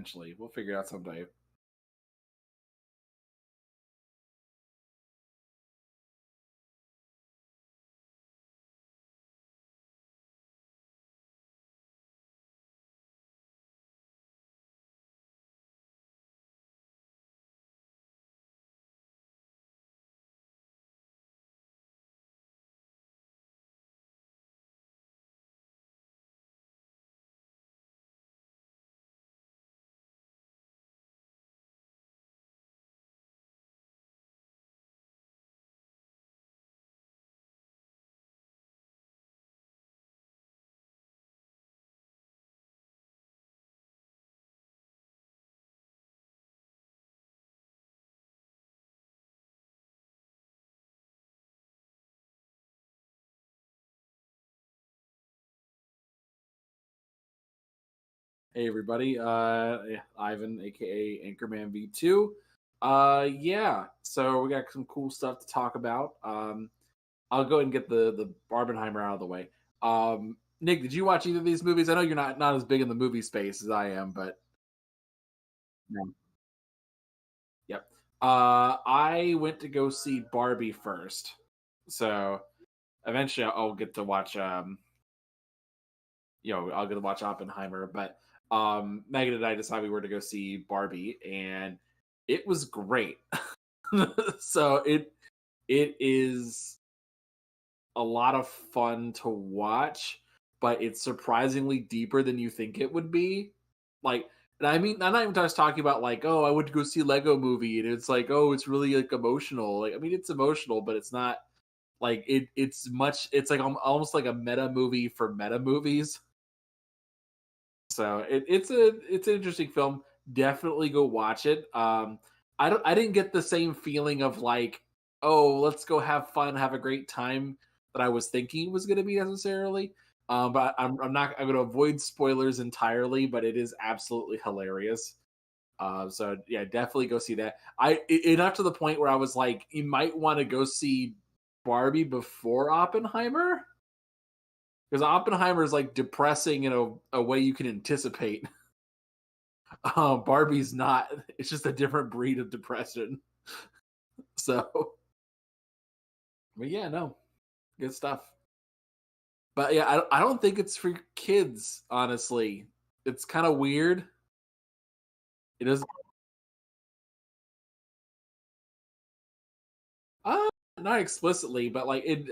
eventually. We'll figure it out someday. Hey everybody, Ivan, aka Anchorman V2. Yeah, so we got some cool stuff to talk about. I'll go ahead and get the Barbenheimer out of the way. Nick, did you watch either of these movies? I know you're not as big in the movie space as I am, but no. Yep. I went to go see Barbie first, so eventually I'll get to watch I'll get to watch Oppenheimer. But Megan and I decided we were to go see Barbie, and it was great. So it is a lot of fun to watch, but it's surprisingly deeper than you think it would be. Like, and I mean, I'm not even just talking about like, oh, I went to go see Lego Movie, and it's like, oh, it's really like emotional. Like, I mean, it's emotional, but it's not like It's much. It's like almost like a meta movie for meta movies. So it's an interesting film. Definitely go watch it. I didn't get the same feeling of like, oh, let's go have fun, have a great time that I was thinking it was going to be necessarily. But I'm going to avoid spoilers entirely. But it is absolutely hilarious. So yeah, definitely go see that. Enough to the point where I was like, you might want to go see Barbie before Oppenheimer, because Oppenheimer is like depressing in a way you can anticipate. Barbie's not. It's just a different breed of depression. So, but yeah, no, good stuff. But yeah, I don't think it's for kids. Honestly, it's kind of weird. It is uh, not explicitly, but like it.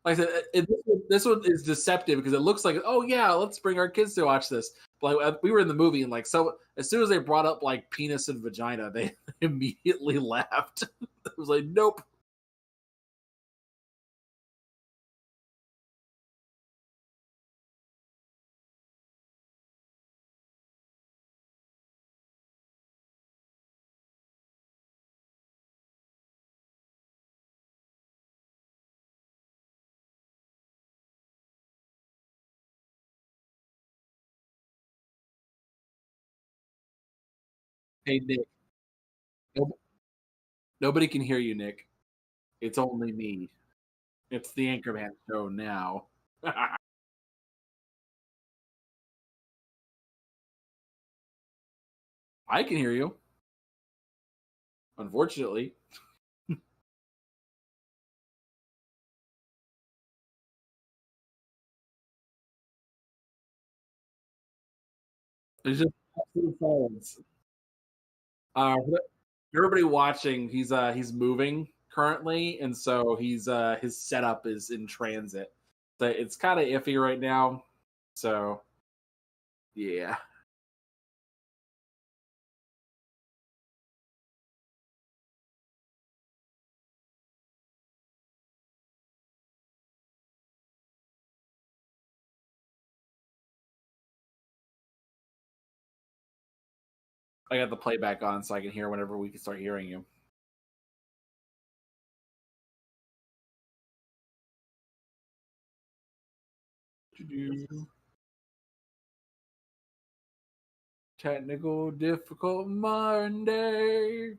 Like I said, this one is deceptive because it looks like, oh yeah, let's bring our kids to watch this. But like we were in the movie and like, so as soon as they brought up like penis and vagina, they immediately laughed. It was like, nope. Hey Nick, no- nobody can hear you, Nick. It's only me. It's the Anchorman show now. I can hear you. Unfortunately, there's just absolute silence. For everybody watching, he's moving currently, and so his setup is in transit. So it's kind of iffy right now. So yeah, I got the playback on so I can hear whenever we can start hearing you. Technical difficult Monday.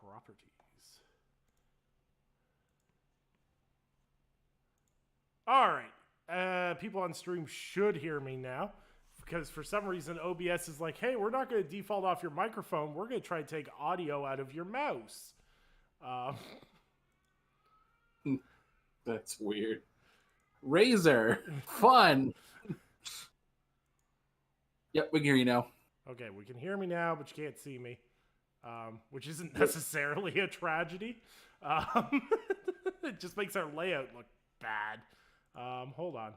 Properties. All right. People on stream should hear me now because for some reason OBS is like, hey, we're not going to default off your microphone. We're going to try to take audio out of your mouse. That's weird. Razor, fun. Yep, we can hear you now. Okay, we can hear me now, but you can't see me, which isn't necessarily a tragedy. It just makes our layout look bad. Hold on.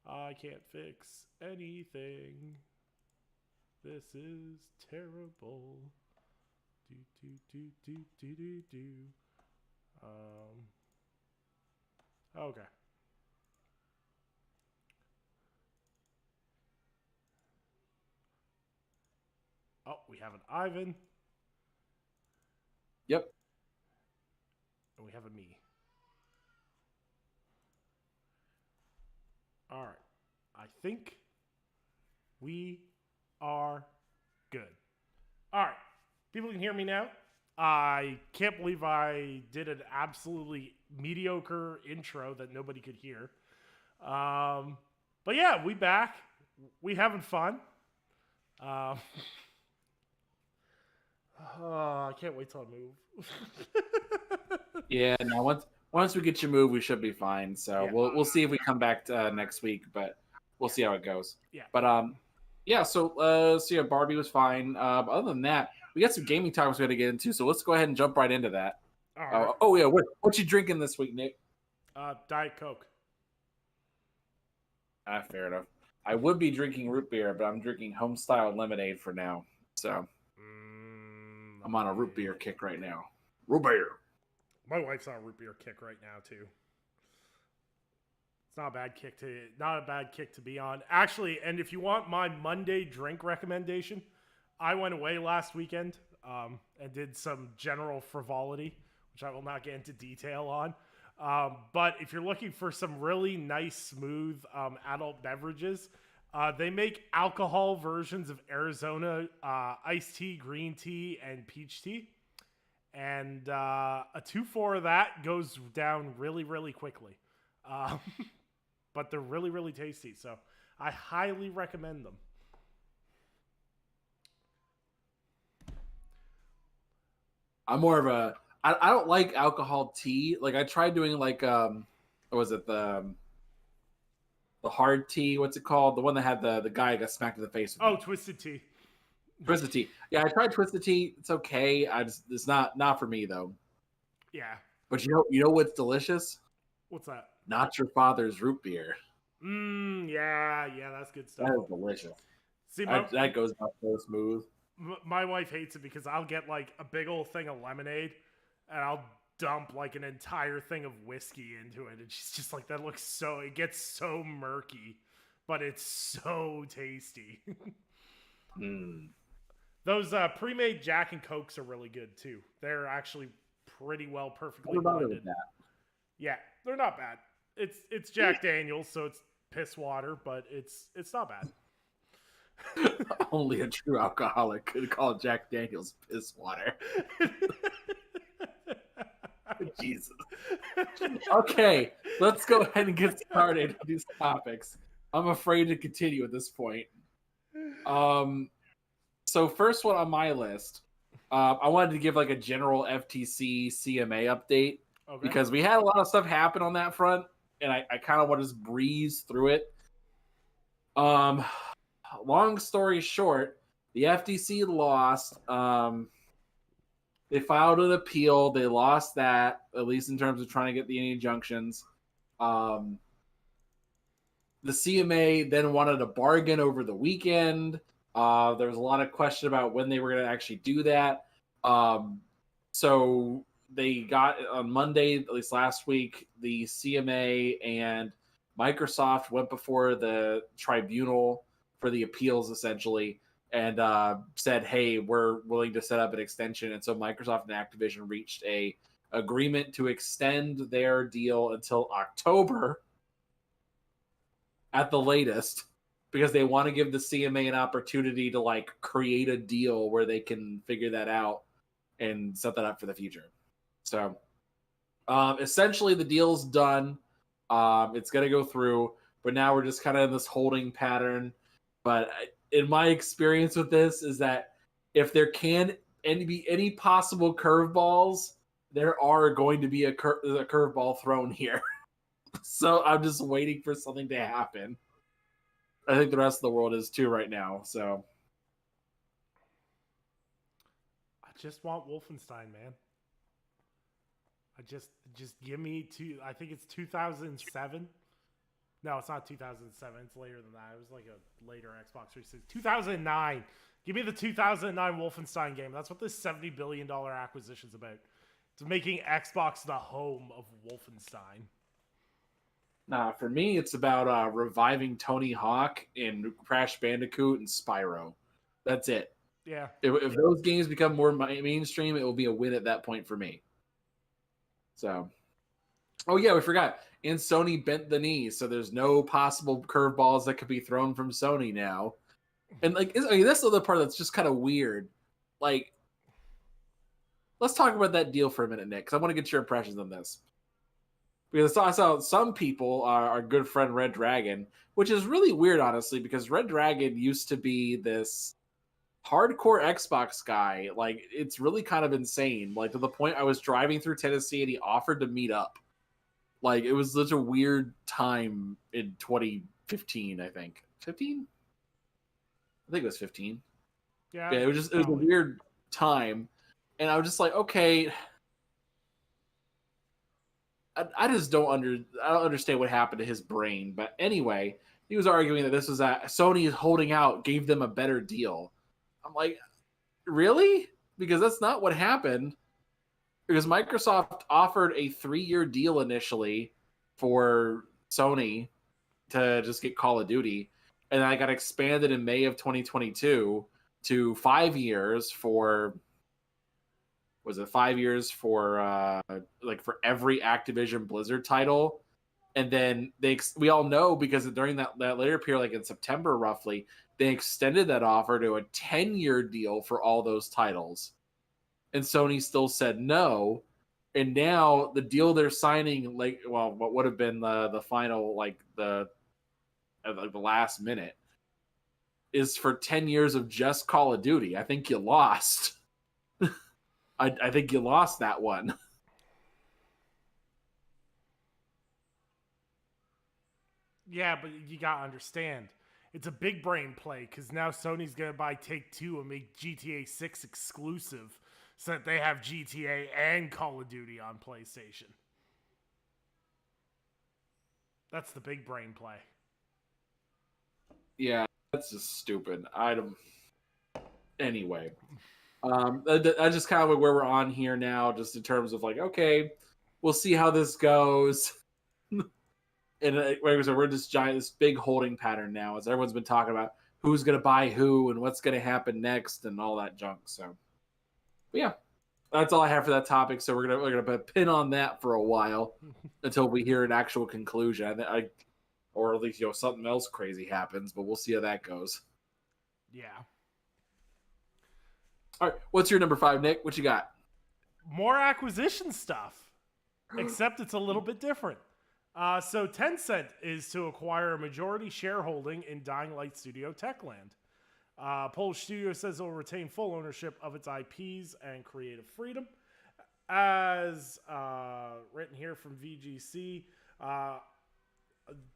I can't fix anything. This is terrible. Okay. Oh, we have an Ivan. Yep. And we have a me. All right. I think we are good. All right. People can hear me now. I can't believe I did an absolutely mediocre intro that nobody could hear. But yeah, we back. We having fun. I can't wait till I move. Yeah, no. Once we get you moved, we should be fine. So Yeah. we'll see if we come back to, next week, but we'll see how it goes. Yeah. But yeah. So yeah, Barbie was fine. Other than that, we got some gaming topics we got to get into. So let's go ahead and jump right into that. All right. Oh yeah, what you drinking this week, Nick? Diet Coke. Fair enough. I would be drinking root beer, but I'm drinking home style lemonade for now. So I'm on a root beer kick right now. Root beer. My wife's on a root beer kick right now too. It's not a bad kick to be on. Actually, and if you want my Monday drink recommendation, I went away last weekend and did some general frivolity, which I will not get into detail on. But if you're looking for some really nice, smooth adult beverages, they make alcohol versions of Arizona iced tea, green tea, and peach tea. And a 2-4 of that goes down really, really quickly. But they're really, really tasty. So I highly recommend them. I'm more of a I don't like alcohol tea. Like I tried doing like what was it, the hard tea? What's it called? The one that had the guy got smacked in the face with. Oh, Twisted Tea. Twisted Tea. Yeah, I tried Twisted Tea. It's okay. It's not for me though. Yeah. But you know what's delicious? What's that? Not Your Father's root beer. Yeah, that's good stuff. That is delicious. See, that goes down so smooth. My wife hates it because I'll get like a big old thing of lemonade and I'll dump like an entire thing of whiskey into it, and she's just like, that looks so, it gets so murky, but it's so tasty. Those pre-made Jack and Cokes are really good too. They're actually pretty well perfectly blended. Yeah, they're not bad. It's Jack Daniels, so it's piss water, but it's not bad. Only a true alcoholic could call Jack Daniels piss water. Jesus. Okay, let's go ahead and get started with these topics. I'm afraid to continue at this point. So first one on my list, I wanted to give like a general FTC CMA update because we had a lot of stuff happen on that front, and I kind of want to just breeze through it. Long story short, the FTC lost. They filed an appeal. They lost that, at least in terms of trying to get any injunctions. The CMA then wanted a bargain over the weekend. There was a lot of question about when they were going to actually do that. So they got on Monday, at least last week, the CMA and Microsoft went before the tribunal for the appeals, essentially, and said, hey, we're willing to set up an extension. And so Microsoft and Activision reached a agreement to extend their deal until October at the latest, because they want to give the CMA an opportunity to like create a deal where they can figure that out and set that up for the future. So Essentially, the deal's done. It's going to go through, but now we're just kind of in this holding pattern. But in my experience with this is that if there can be any possible curveballs, there are going to be a curveball thrown here. So I'm just waiting for something to happen. I think the rest of the world is too right now. So I just want Wolfenstein, man. I just give me I think it's 2007. No, it's not 2007. It's later than that. It was like a later Xbox 360. 2009. Give me the 2009 Wolfenstein game. That's what this $70 billion acquisition's about. It's making Xbox the home of Wolfenstein. Nah, for me, it's about reviving Tony Hawk and Crash Bandicoot and Spyro. That's it. Yeah. If those games become more mainstream, it will be a win at that point for me. So, oh yeah, we forgot. And Sony bent the knee, so there's no possible curveballs that could be thrown from Sony now. And like, that's the other part that's just kind of weird. Like, let's talk about that deal for a minute, Nick, because I want to get your impressions on this. Because I saw some people, our good friend Red Dragon, which is really weird, honestly, because Red Dragon used to be this hardcore Xbox guy. Like, it's really kind of insane. Like, to the point I was driving through Tennessee and he offered to meet up. Like, it was such a weird time in 2015, I think. 15? I think it was 15. Yeah, it was a weird time. And I was just like, okay, I just don't understand what happened to his brain. But anyway, he was arguing that this was Sony is holding out, gave them a better deal. I'm like, really? Because that's not what happened. Because Microsoft offered a 3-year deal initially for Sony to just get Call of Duty. And I got expanded in May of 2022 to 5 years for, was it 5 years for like for every Activision Blizzard title. And then we all know, because during that later period, like in September roughly, they extended that offer to a 10-year deal for all those titles. And Sony still said no. And now the deal they're signing, like, well, what would have been the final, like the last minute, is for 10 years of just Call of Duty. I think you lost. I think you lost that one. Yeah, but you gotta understand, it's a big brain play, because now Sony's gonna buy Take-Two and make GTA 6 exclusive, so that they have GTA and Call of Duty on PlayStation. That's the big brain play. Yeah, that's just stupid. Anyway. That's just kind of where we're on here now, just in terms of like, okay, we'll see how this goes. And like I said, we're just this big holding pattern now, as everyone's been talking about who's going to buy who and what's going to happen next and all that junk. So, but yeah, that's all I have for that topic. So we're gonna put a pin on that for a while until we hear an actual conclusion. Or at least something else crazy happens, but we'll see how that goes. Yeah. All right, what's your number 5, Nick? What you got? More acquisition stuff, except it's a little bit different. So Tencent is to acquire a majority shareholding in Dying Light studio Techland. Polish studio says it will retain full ownership of its IPs and creative freedom. As written here from VGC,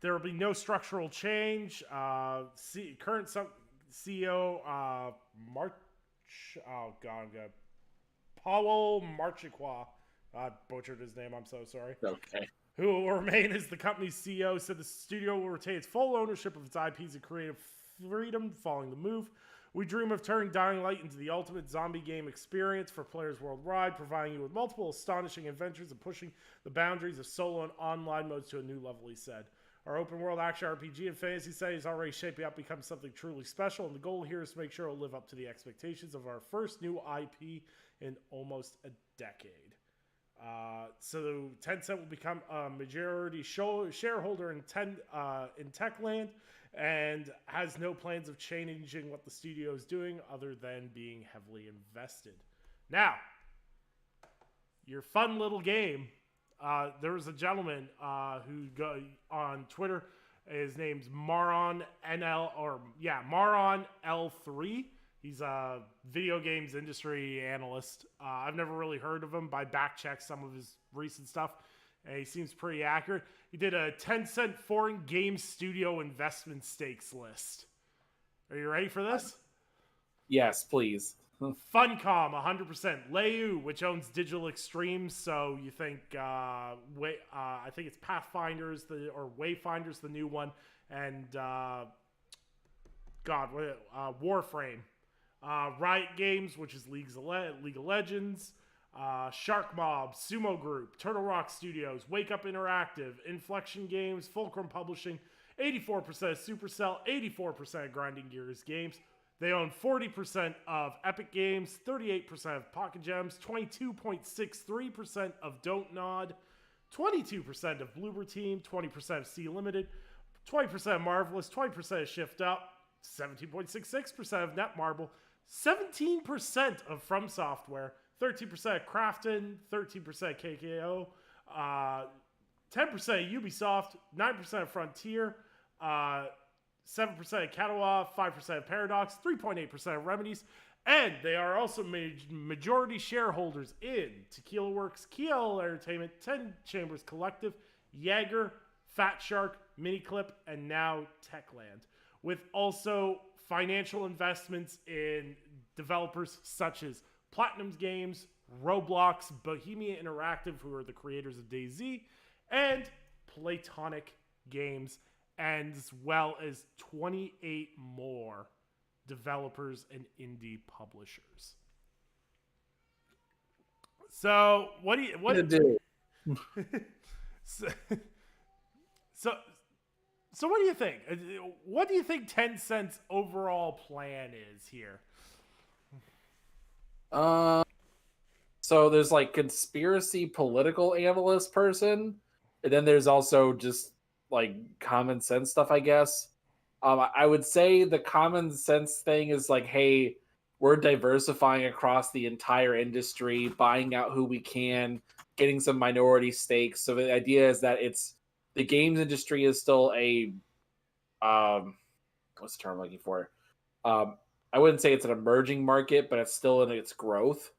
there will be no structural change. Current CEO Paweł Marczyk. I butchered his name. I'm so sorry. Okay. Who will remain as the company's CEO, said the studio will retain its full ownership of its IPs and creative freedom following the move. We dream of turning Dying Light into the ultimate zombie game experience for players worldwide, providing you with multiple astonishing adventures and pushing the boundaries of solo and online modes to a new level, he said. Our open world action RPG and fantasy setting is already shaping up to become something truly special, and the goal here is to make sure it'll live up to the expectations of our first new IP in almost a decade. So Tencent will become a majority shareholder in Techland, and has no plans of changing what the studio is doing other than being heavily invested. Now, your fun little game, There was a gentleman who go on Twitter. His name's Maron Maron L3. He's a video games industry analyst. I've never really heard of him, but I back-checked some of his recent stuff, and he seems pretty accurate. He did a Tencent foreign game studio investment stakes list. Are you ready for this? Yes, please. Funcom, 100%. Leu, which owns Digital Extremes, so you think, I think it's Pathfinders, or Wayfinders, the new one, and, Warframe. Riot Games, which is League of Legends, Shark Mob, Sumo Group, Turtle Rock Studios, Wake Up Interactive, Inflection Games, Fulcrum Publishing, 84% of Supercell, 84% of Grinding Gears Games. They own 40% of Epic Games, 38% of Pocket Gems, 22.63% of Don't Nod, 22% of Bloober Team, 20% of Sea Limited, 20% of Marvelous, 20% of Shift Up, 17.66% of Netmarble, 17% of From Software, 13% of Krafton, 13% KKO, 10% of Ubisoft, 9% of Frontier, 7% of Katawa, 5% of Paradox, 3.8% of Remedies, and they are also majority shareholders in Tequila Works, KL Entertainment, 10 Chambers Collective, Jaeger, Fat Shark, Miniclip, and now Techland, with also financial investments in developers such as Platinum Games, Roblox, Bohemia Interactive, who are the creators of DayZ, and Platonic Games, and as well as 28 more developers and indie publishers. So, what do you So what do you think? What do you think Tencent's overall plan is here? So there's like conspiracy political analyst person, and then there's also just like common sense stuff, I guess. I would say the common sense thing is like, hey, we're diversifying across the entire industry, buying out who we can, getting some minority stakes. So the idea is that the games industry is still a what's the term I'm looking for? I wouldn't say it's an emerging market, but it's still in its growth.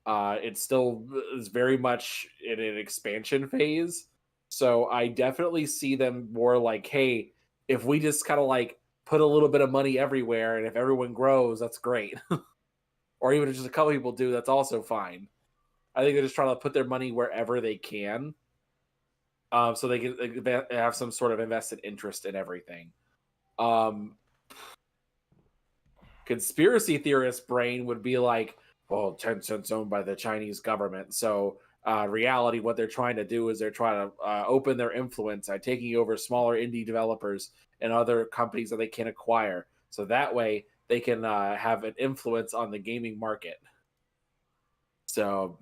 It still is very much in an expansion phase. So I definitely see them more like, hey, if we just kind of like put a little bit of money everywhere, and if everyone grows, that's great. Or even if just a couple people do, that's also fine. I think they're just trying to put their money wherever they can, so they can have some sort of invested interest in everything. Conspiracy theorist brain would be like, well, Tencent's owned by the Chinese government, so reality, what they're trying to do is they're trying to open their influence by taking over smaller indie developers and other companies that they can acquire. So that way they can have an influence on the gaming market. So,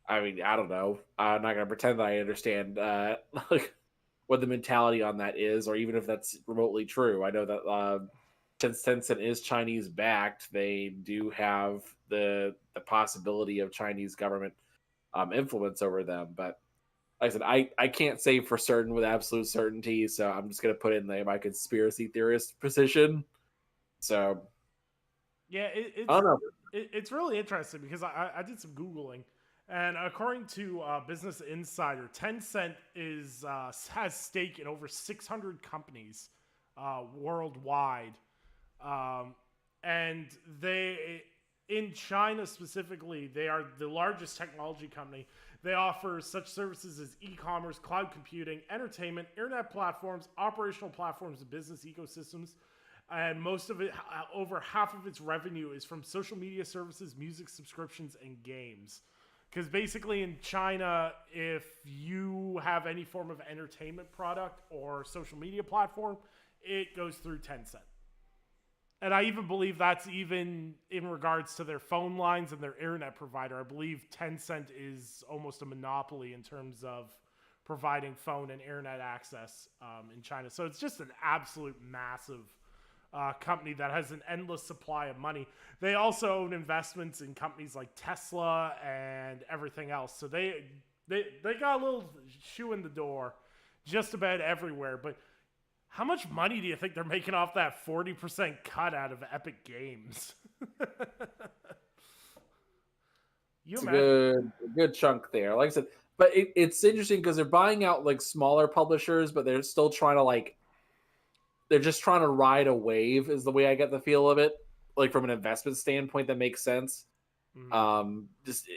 I mean, I don't know. I'm not going to pretend that I understand what the mentality on that is, or even if that's remotely true. I know that since Tencent is Chinese backed, they do have the possibility of Chinese government influence over them. But like I said, I can't say for certain with absolute certainty, so I'm just gonna put in my conspiracy theorist position. So yeah, I don't know. It's really interesting because I did some Googling, and according to Business Insider, Tencent has stake in over 600 companies worldwide. And in China specifically, they are the largest technology company. They offer such services as e-commerce, cloud computing, entertainment, internet platforms, operational platforms, and business ecosystems. And most of it, over half of its revenue, is from social media services, music subscriptions, and games. Because basically in China, if you have any form of entertainment product or social media platform, it goes through Tencent. And I even believe that's even in regards to their phone lines and their internet provider. I believe Tencent is almost a monopoly in terms of providing phone and internet access in China. So it's just an absolute massive company that has an endless supply of money. They also own investments in companies like Tesla and everything else. So they got a little shoe in the door just about everywhere. But how much money do you think they're making off that 40% cut out of Epic Games? It's a good chunk there. Like I said, but it's interesting because they're buying out like smaller publishers, but they're still trying to they're just trying to ride a wave is the way I get the feel of it. Like from an investment standpoint, that makes sense. Just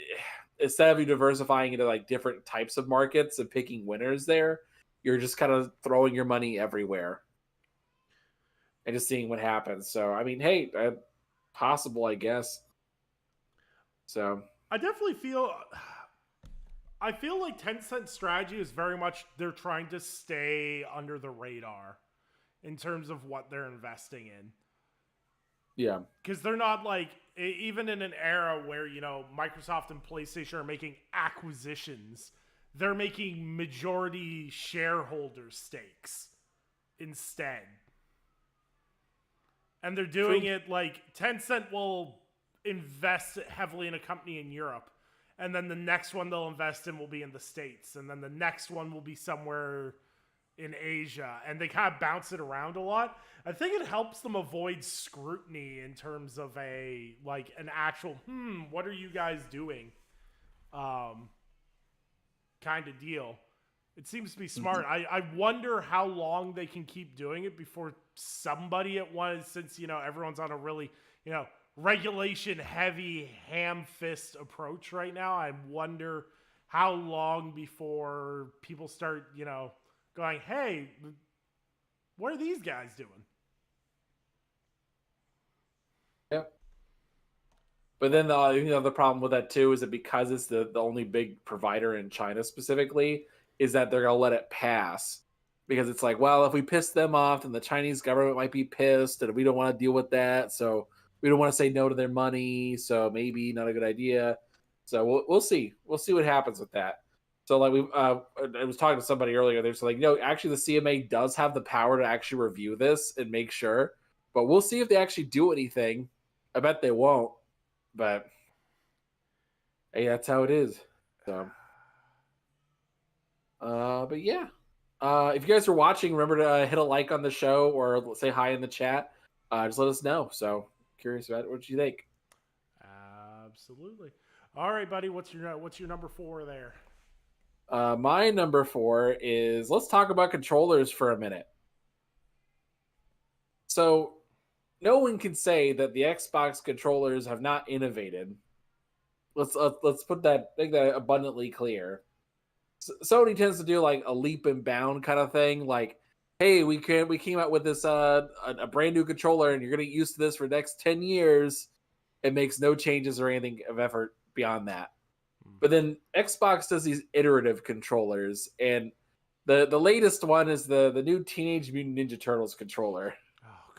instead of you diversifying into like different types of markets and picking winners there, you're just kind of throwing your money everywhere and just seeing what happens. So, I mean, hey, possible, I guess. So I definitely feel like Tencent's strategy is very much they're trying to stay under the radar in terms of what they're investing in. Yeah. Because they're not like, even in an era where, Microsoft and PlayStation are making acquisitions, they're making majority shareholder stakes instead. And they're doing it like Tencent will invest heavily in a company in Europe. And then the next one they'll invest in will be in the States. And then the next one will be somewhere in Asia. And they kind of bounce it around a lot. I think it helps them avoid scrutiny in terms of an actual, what are you guys doing? Kind of deal. It seems to be smart. I wonder how long they can keep doing it before somebody at once, since, everyone's on a really, regulation heavy ham fist approach right now. I wonder how long before people start, going, hey, what are these guys doing? Yep. But then the problem with that too is that because it's the only big provider in China specifically, is that they're gonna let it pass. Because it's like, well, if we piss them off, then the Chinese government might be pissed, and we don't want to deal with that. So we don't want to say no to their money. So maybe not a good idea. So we'll see. We'll see what happens with that. So I was talking to somebody earlier. They're like, actually, the CMA does have the power to actually review this and make sure. But we'll see if they actually do anything. I bet they won't. But hey, that's how it is. So, but yeah. If you guys are watching, remember to hit a like on the show or say hi in the chat. Just let us know. So curious about what you think. Absolutely. All right, buddy. What's your number 4 there? My number 4 is, let's talk about controllers for a minute. So no one can say that the Xbox controllers have not innovated. Let's make that abundantly clear. Sony tends to do like a leap and bound kind of thing. Like, hey, we came out with this a brand new controller, and you're gonna get used to this for the next 10 years. It makes no changes or anything of effort beyond that. But then Xbox does these iterative controllers, and the latest one is the new Teenage Mutant Ninja Turtles controller. Oh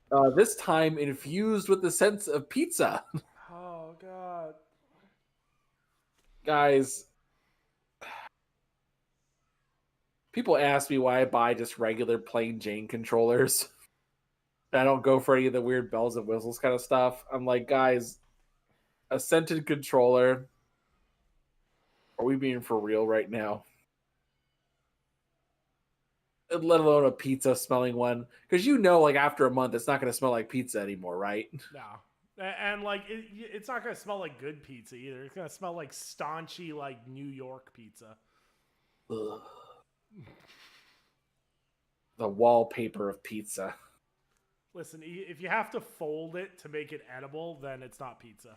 God. This time infused with the sense of pizza. Oh God. Guys, people ask me why I buy just regular plain Jane controllers. I don't go for any of the weird bells and whistles kind of stuff. I'm like, guys, a scented controller. Are we being for real right now? Let alone a pizza smelling one. Because like after a month, it's not going to smell like pizza anymore, right? No. And like it's not going to smell like good pizza either. It's going to smell like staunchy like New York pizza. Ugh. The wallpaper of pizza. Listen, if you have to fold it to make it edible, then it's not pizza.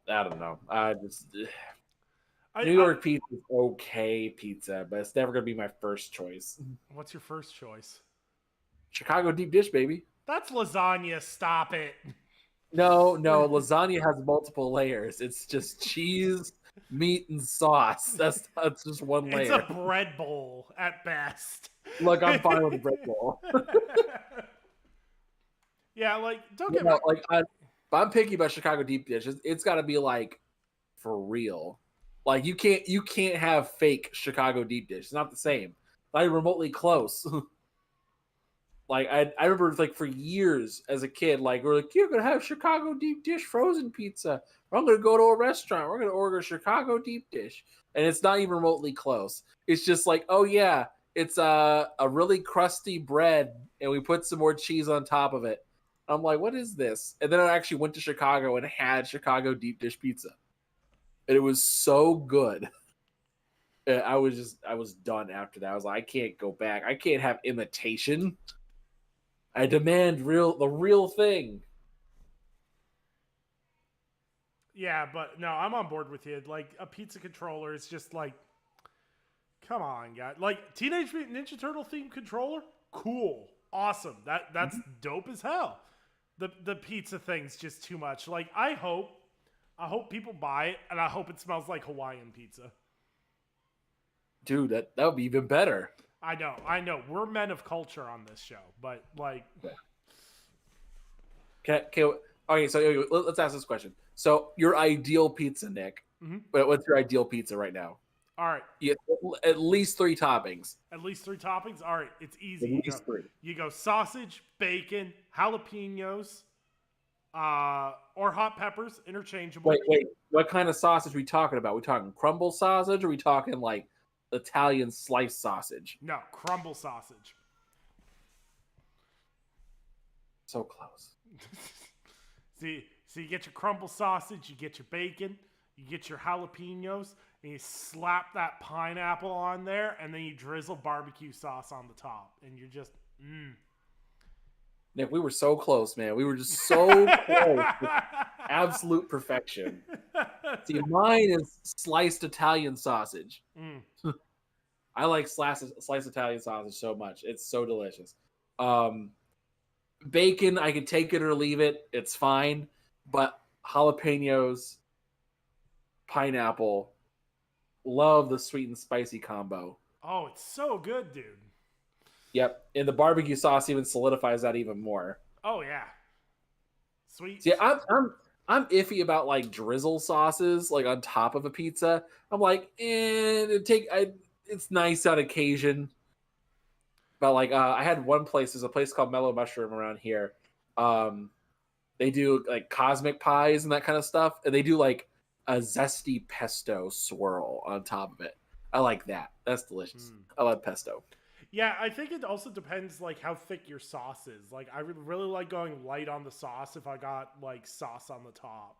I don't know. New York pizza is okay pizza, but it's never going to be my first choice. What's your first choice? Chicago deep dish, baby. That's lasagna. Stop it. No, lasagna has multiple layers. It's just cheese, meat, and sauce. That's just one layer. It's a bread bowl at best. Look, I'm fine with a bread bowl. Yeah, like don't get me like I'm picky about Chicago deep dish. It's got to be like for real. Like you can't have fake Chicago deep dish. It's not the same. Not even remotely close. Like I remember like for years as a kid, like we're like, you're gonna have Chicago deep dish frozen pizza. I'm gonna go to a restaurant. We're gonna order Chicago deep dish, and it's not even remotely close. It's just like, oh yeah, it's a really crusty bread, and we put some more cheese on top of it. I'm like, what is this? And then I actually went to Chicago and had Chicago deep dish pizza, and it was so good. And I was done after that. I was like, I can't go back. I can't have imitation. I demand the real thing. Yeah, but no, I'm on board with you. Like a pizza controller is just like, come on, guy. Like Teenage Mutant Ninja Turtle themed controller, cool, awesome. That's dope as hell. The pizza thing's just too much. Like I hope people buy it, and I hope it smells like Hawaiian pizza. Dude, that would be even better. I know. We're men of culture on this show, but like, okay, so let's ask this question. So, your ideal pizza, Nick. But what's your ideal pizza right now? All right. Yeah, at least 3 toppings. At least 3 toppings? All right, it's easy. At least 3. You go sausage, bacon, jalapenos, or hot peppers, interchangeable. Wait. What kind of sausage are we talking about? Are we talking crumble sausage, or are we talking like Italian sliced sausage? No, crumble sausage. So close. See, so you get your crumble sausage, you get your bacon, you get your jalapenos, and you slap that pineapple on there, and then you drizzle barbecue sauce on the top, and you're just, Nick, we were so close, man. We were just so close. Absolute perfection. See, mine is sliced Italian sausage. I like sliced Italian sausage so much. It's so delicious. Bacon, I can take it or leave it. It's fine. But jalapenos, pineapple, love the sweet and spicy combo. Oh, it's so good, dude. Yep. And the barbecue sauce even solidifies that even more. Oh, yeah. Sweet. See, I'm iffy about like drizzle sauces like on top of a pizza. I'm like, it's nice on occasion. But like I had one place, there's a place called Mellow Mushroom around here. They do like cosmic pies and that kind of stuff, and they do like a zesty pesto swirl on top of it. I like that. That's delicious. I love pesto. Yeah, I think it also depends like how thick your sauce is. Like I really like going light on the sauce if I got like sauce on the top.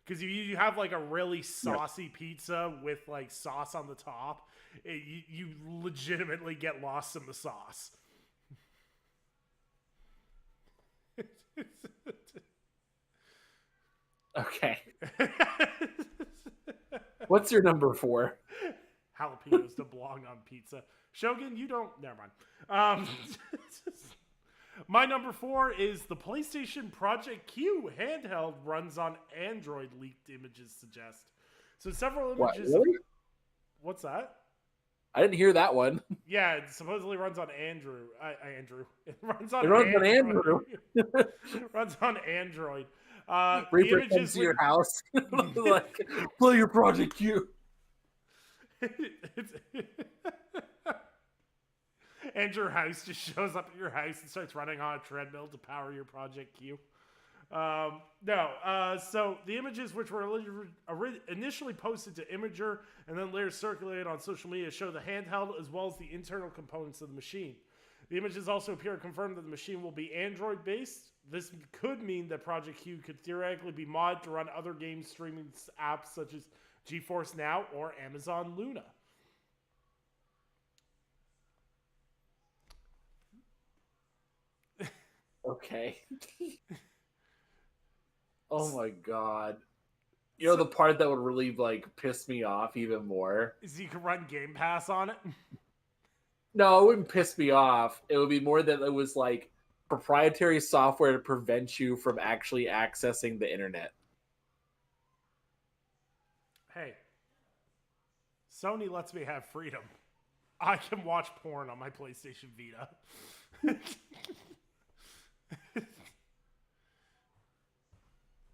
Because if you have like a really saucy pizza with like sauce on the top, you legitimately get lost in the sauce. Okay. What's your number 4? Jalapenos don't belong on pizza. Shogun, you don't. Never mind. My number 4 is the PlayStation Project Q handheld runs on Android. Leaked images suggest. So several images. What, really? What's that? I didn't hear that one. Yeah, it supposedly runs on Andrew. It runs on. It runs on Andrew. Runs on Android. Reaper comes to your house. Like, play your Project Q. And your house just shows up at your house and starts running on a treadmill to power your Project Q. So the images which were initially posted to Imager and then later circulated on social media show the handheld as well as the internal components of the machine. The images also appear to confirm that the machine will be Android-based. This could mean that Project Q could theoretically be modded to run other game streaming apps such as GeForce Now or Amazon Luna. Okay. Oh my god. You know the part that would really like piss me off even more? Is you can run Game Pass on it? No, it wouldn't piss me off. It would be more that it was like proprietary software to prevent you from actually accessing the internet. Hey, Sony lets me have freedom. I can watch porn on my PlayStation Vita.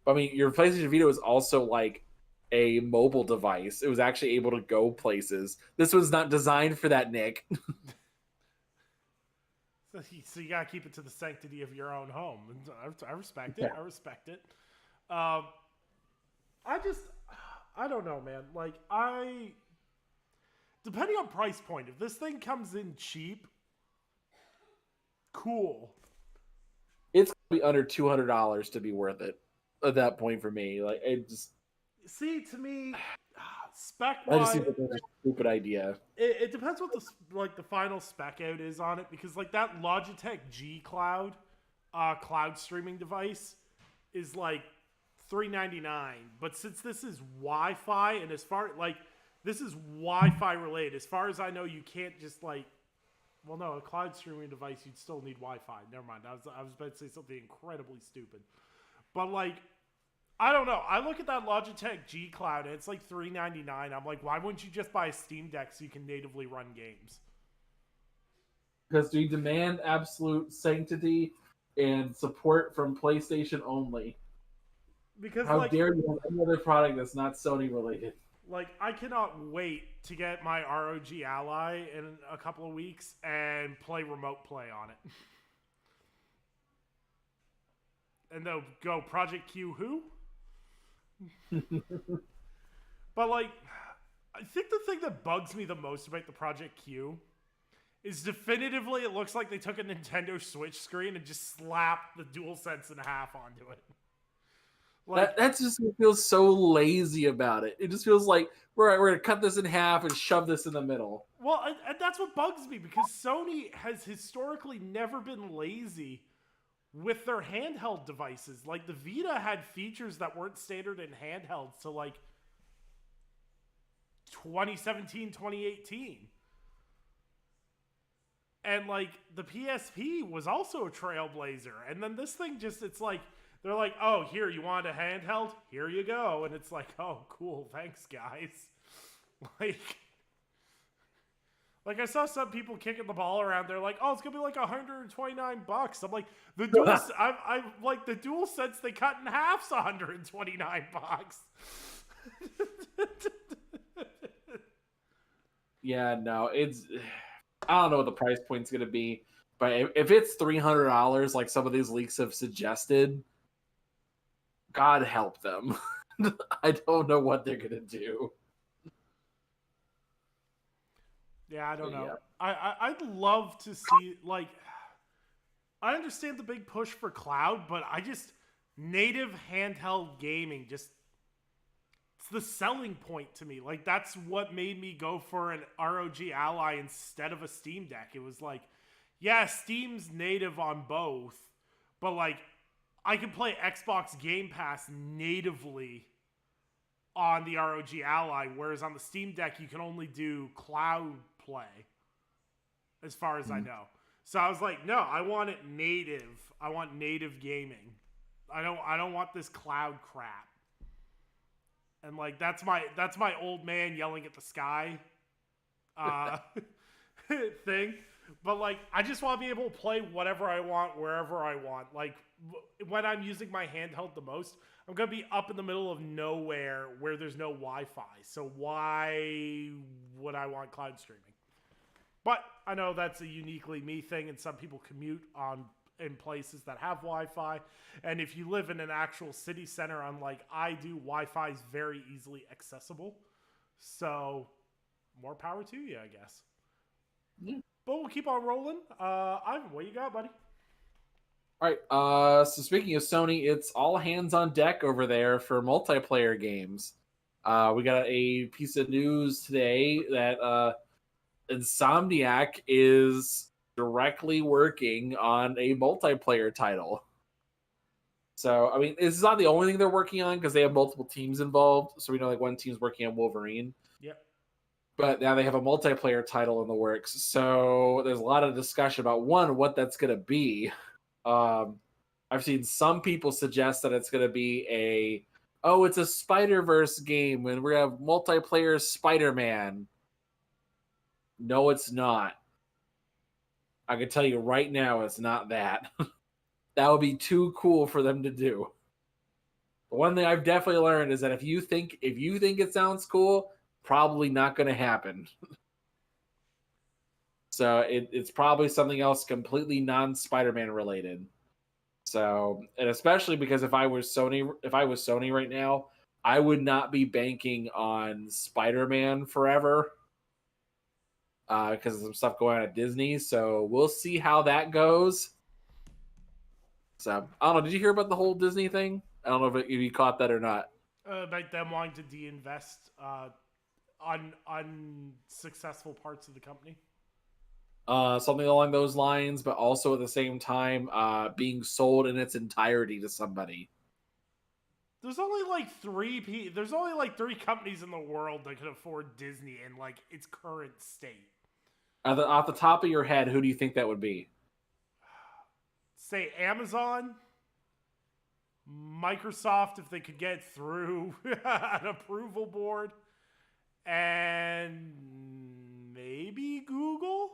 I mean, your PlayStation Vita is also like a mobile device. It was actually able to go places. This was not designed for that, Nick. So you gotta keep it to the sanctity of your own home. I respect it. Yeah. I respect it. I don't know, man. Like, depending on price point, if this thing comes in cheap, cool. It's gonna be under $200 to be worth it at that point for me. Like, it just, See, to me, spec I just wise, think that's a stupid idea. it depends what the final spec out is on it, because like that Logitech G Cloud, cloud streaming device is like $399. But since this is Wi-Fi, and as far like this is Wi-Fi related, as far as I know, you can't just like, well, no, a cloud streaming device, you'd still need Wi-Fi. Never mind. I was about to say something incredibly stupid, but like, I don't know. I look at that Logitech G Cloud and it's like $399. I'm like, why wouldn't you just buy a Steam Deck so you can natively run games? Because we demand absolute sanctity and support from PlayStation only. Because How like, dare you have any other product that's not Sony related? like I cannot wait to get my ROG Ally in a couple of weeks and play remote play on it. And they'll go Project Q who? But like, I think the thing that bugs me the most about the Project Q is definitively it looks like they took a Nintendo Switch screen and just slapped the DualSense in half onto it. Like, that just feels so lazy about it. It just feels like we're going to cut this in half and shove this in the middle. Well, and that's what bugs me, because Sony has historically never been lazy with their handheld devices. Like the Vita had features that weren't standard in handhelds till like 2017, 2018. And like the PSP was also a trailblazer. And then this thing just, it's like, they're like, oh, here, you want a handheld? Here you go. And it's like, oh, cool, thanks, guys. Like I saw some people kicking the ball around. They're like, oh, it's gonna be like $129. I'm like, the dual, I like the DualSense they cut in half's $129. Yeah, no, it's, I don't know what the price point's gonna be, but if it's $300, like some of these leaks have suggested, God help them. I don't know what they're gonna do. Yeah, I don't know. Yeah. I'd love to see, like, I understand the big push for cloud, but I just, native handheld gaming, just, it's the selling point to me. Like, that's what made me go for an ROG Ally instead of a Steam Deck. It was like, yeah, Steam's native on both, but like, I can play Xbox Game Pass natively on the ROG Ally, whereas on the Steam Deck, you can only do cloud play, as far as I know. So I was like, no, I want it native. I want native gaming. I don't want this cloud crap. And like that's my old man yelling at the sky thing. But like, I just want to be able to play whatever I want, wherever I want. Like, when I'm using my handheld the most, I'm going to be up in the middle of nowhere where there's no Wi-Fi. So why would I want cloud streaming? But I know that's a uniquely me thing, and some people commute in places that have Wi-Fi. And if you live in an actual city center, unlike I do, Wi-Fi is very easily accessible. So more power to you, I guess. Yeah. But we'll keep on rolling. Ivan, what you got, buddy? All right. So speaking of Sony, it's all hands on deck over there for multiplayer games. We got a piece of news today that Insomniac is directly working on a multiplayer title. So, I mean, this is not the only thing they're working on because they have multiple teams involved. So we know like one team's working on Wolverine. Yep. But now they have a multiplayer title in the works. So there's a lot of discussion about, one, what that's going to be. I've seen some people suggest that it's going to be it's a Spider-Verse game and we're going to have multiplayer Spider-Man. No, it's not. I can tell you right now, it's not that. That would be too cool for them to do. one thing I've definitely learned is that if you think it sounds cool, probably not going to happen. So it's probably something else completely non-Spider-Man related. So, and especially because if I was Sony right now, I would not be banking on Spider-Man forever because of some stuff going on at Disney. So we'll see how that goes. So I don't know. Did you hear about the whole Disney thing? I don't know if you caught that or not. About them wanting to de-invest on unsuccessful parts of the company. Something along those lines, but also at the same time, being sold in its entirety to somebody. There's only like there's only like three companies in the world that can afford Disney in like its current state. Off the top of your head, who do you think that would be? Say Amazon, Microsoft if they could get through an approval board, and maybe Google.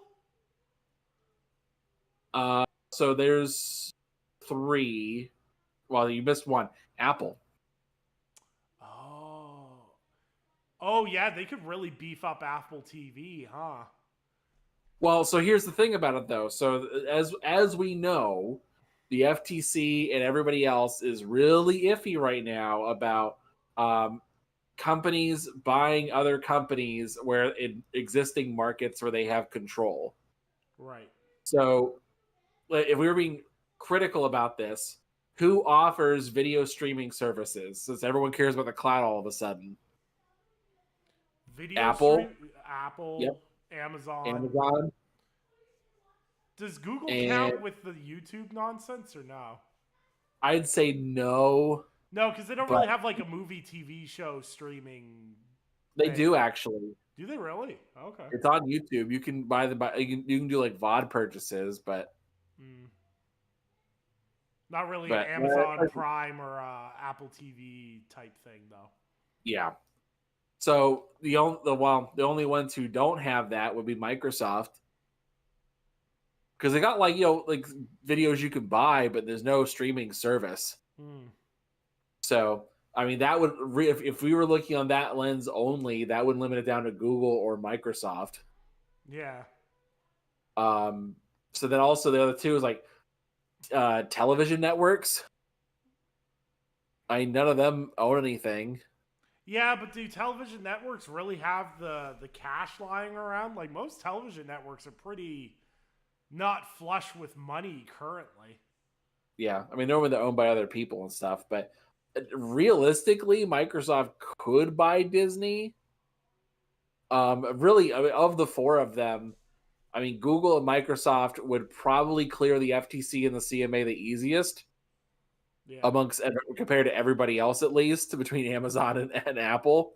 So there's three. Well, you missed one. Apple. Oh yeah, they could really beef up Apple TV, huh? Well, so here's the thing about it, though. So as we know, the FTC and everybody else is really iffy right now about companies buying other companies where in existing markets where they have control. Right. So if we were being critical about this, who offers video streaming services since everyone cares about the cloud all of a sudden? Apple. Apple, Yep. Amazon. Does Google and count with the YouTube nonsense or no? I'd say no. No, because they don't really have like a movie TV show streaming. They do actually. Do they really? Okay. It's on YouTube. You can buy you can do like VOD purchases, but not really an Amazon Prime or Apple TV type thing though. Yeah. So the only ones who don't have that would be Microsoft. Because they got like videos you can buy, but there's no streaming service. So I mean, that would if we were looking on that lens only, that would limit it down to Google or Microsoft. Yeah. So then also the other two is like television networks. I mean, none of them own anything. Yeah, but do television networks really have the cash lying around? Like most television networks are pretty not flush with money currently. Yeah, I mean normally they're owned by other people and stuff, but realistically, Microsoft could buy Disney. Really, I mean, of the four of them, I mean Google and Microsoft would probably clear the FTC and the CMA the easiest. Yeah. Compared to everybody else, at least between Amazon and Apple.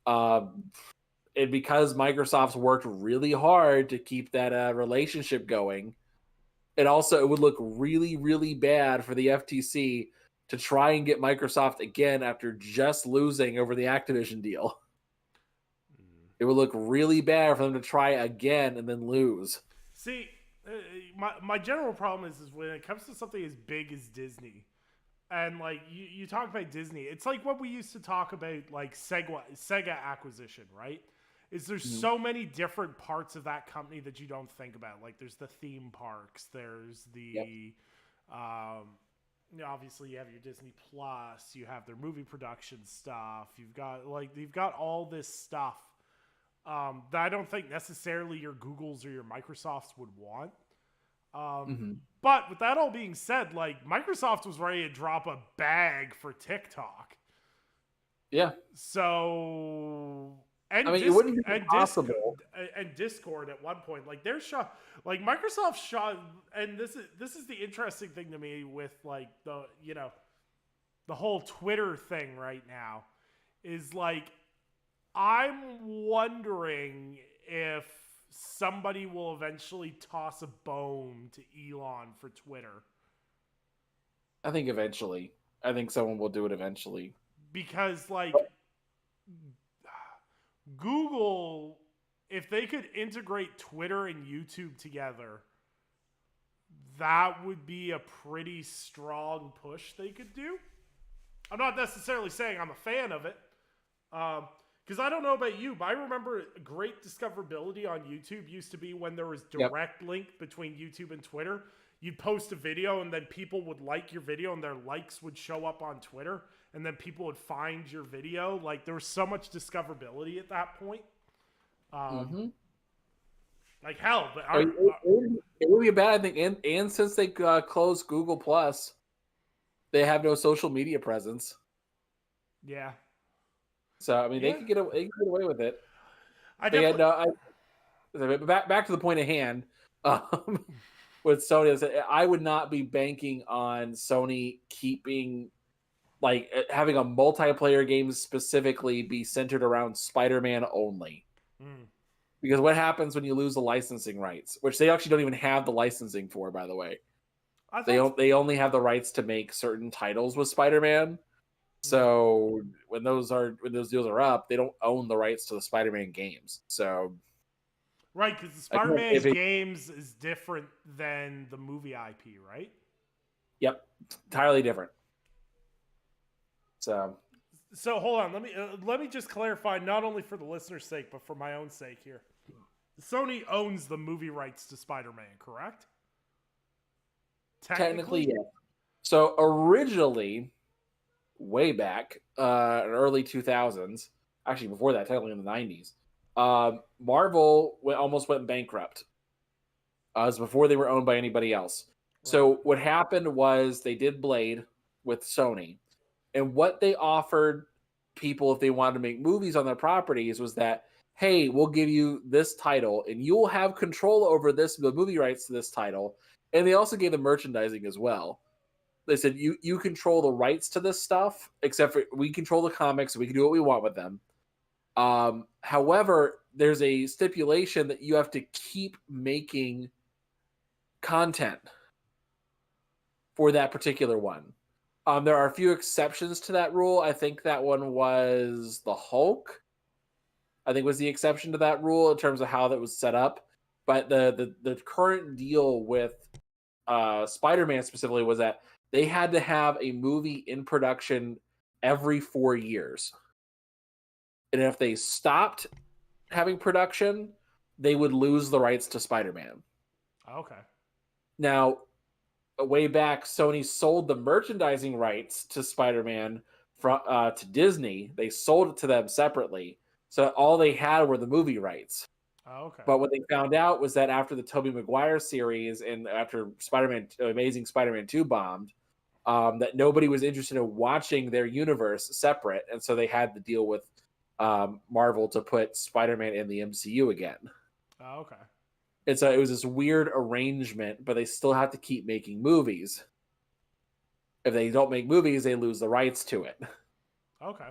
And because Microsoft's worked really hard to keep that relationship going, and also it would look really, really bad for the FTC to try and get Microsoft again after just losing over the Activision deal. It would look really bad for them to try again and then lose. See, my general problem is when it comes to something as big as Disney, and like you talk about Disney, it's like what we used to talk about, like Sega acquisition, right? Is there's so many different parts of that company that you don't think about. Like there's the theme parks, there's the, obviously you have your Disney Plus, you have their movie production stuff, you've got all this stuff that I don't think necessarily your Googles or your Microsofts would want. But with that all being said, like Microsoft was ready to drop a bag for TikTok. Yeah. So it wouldn't be possible. And Discord at one point, like they're shot, like Microsoft shot, and this is the interesting thing to me with like the whole Twitter thing right now is like I'm wondering if somebody will eventually toss a bone to Elon for Twitter. I think eventually. I think someone will do it eventually. Because, like, Google, if they could integrate Twitter and YouTube together, that would be a pretty strong push they could do. I'm not necessarily saying I'm a fan of it. Because I don't know about you, but I remember great discoverability on YouTube used to be when there was Yep. direct link between YouTube and Twitter. You'd post a video and then people would like your video and their likes would show up on Twitter and then people would find your video. Like there was so much discoverability at that point. Like hell, but it would be a bad thing. And since they closed Google Plus, they have no social media presence. yeah. So I mean, they could get away with it. I They definitely, had back to the point at hand. With Sony, I would not be banking on Sony keeping like having a multiplayer game specifically be centered around Spider-Man only. Because what happens when you lose the licensing rights, which they actually don't even have the licensing for, by the way. They only have the rights to make certain titles with Spider-Man. So when those deals are up, they don't own the rights to the Spider-Man games. So right, because the Spider-Man games is different than the movie IP, right? Yep, entirely different. So hold on, let me just clarify, not only for the listener's sake, but for my own sake here. Sony owns the movie rights to Spider-Man, correct? Technically, yeah. So originally, way back in early 2000s, actually before that, technically in the 90s, Marvel almost went bankrupt. It was before they were owned by anybody else. Right. So what happened was they did Blade with Sony. And what they offered people if they wanted to make movies on their properties was that, hey, we'll give you this title and you'll have control over the movie rights to this title. And they also gave them merchandising as well. They said, you control the rights to this stuff, except for we control the comics, so we can do what we want with them. However, there's a stipulation that you have to keep making content for that particular one. There are a few exceptions to that rule. I think that one was the Hulk. I think was the exception to that rule in terms of how that was set up. But the current deal with Spider-Man specifically was that they had to have a movie in production every 4 years. And if they stopped having production, they would lose the rights to Spider-Man. Okay. Now, way back, Sony sold the merchandising rights to Spider-Man to Disney. They sold it to them separately. So all they had were the movie rights. Okay. But what they found out was that after the Tobey Maguire series and after Amazing Spider-Man 2 bombed, that nobody was interested in watching their universe separate. And so they had to deal with Marvel to put Spider-Man in the MCU again. Okay. And so it was this weird arrangement, but they still have to keep making movies. If they don't make movies, they lose the rights to it. Okay.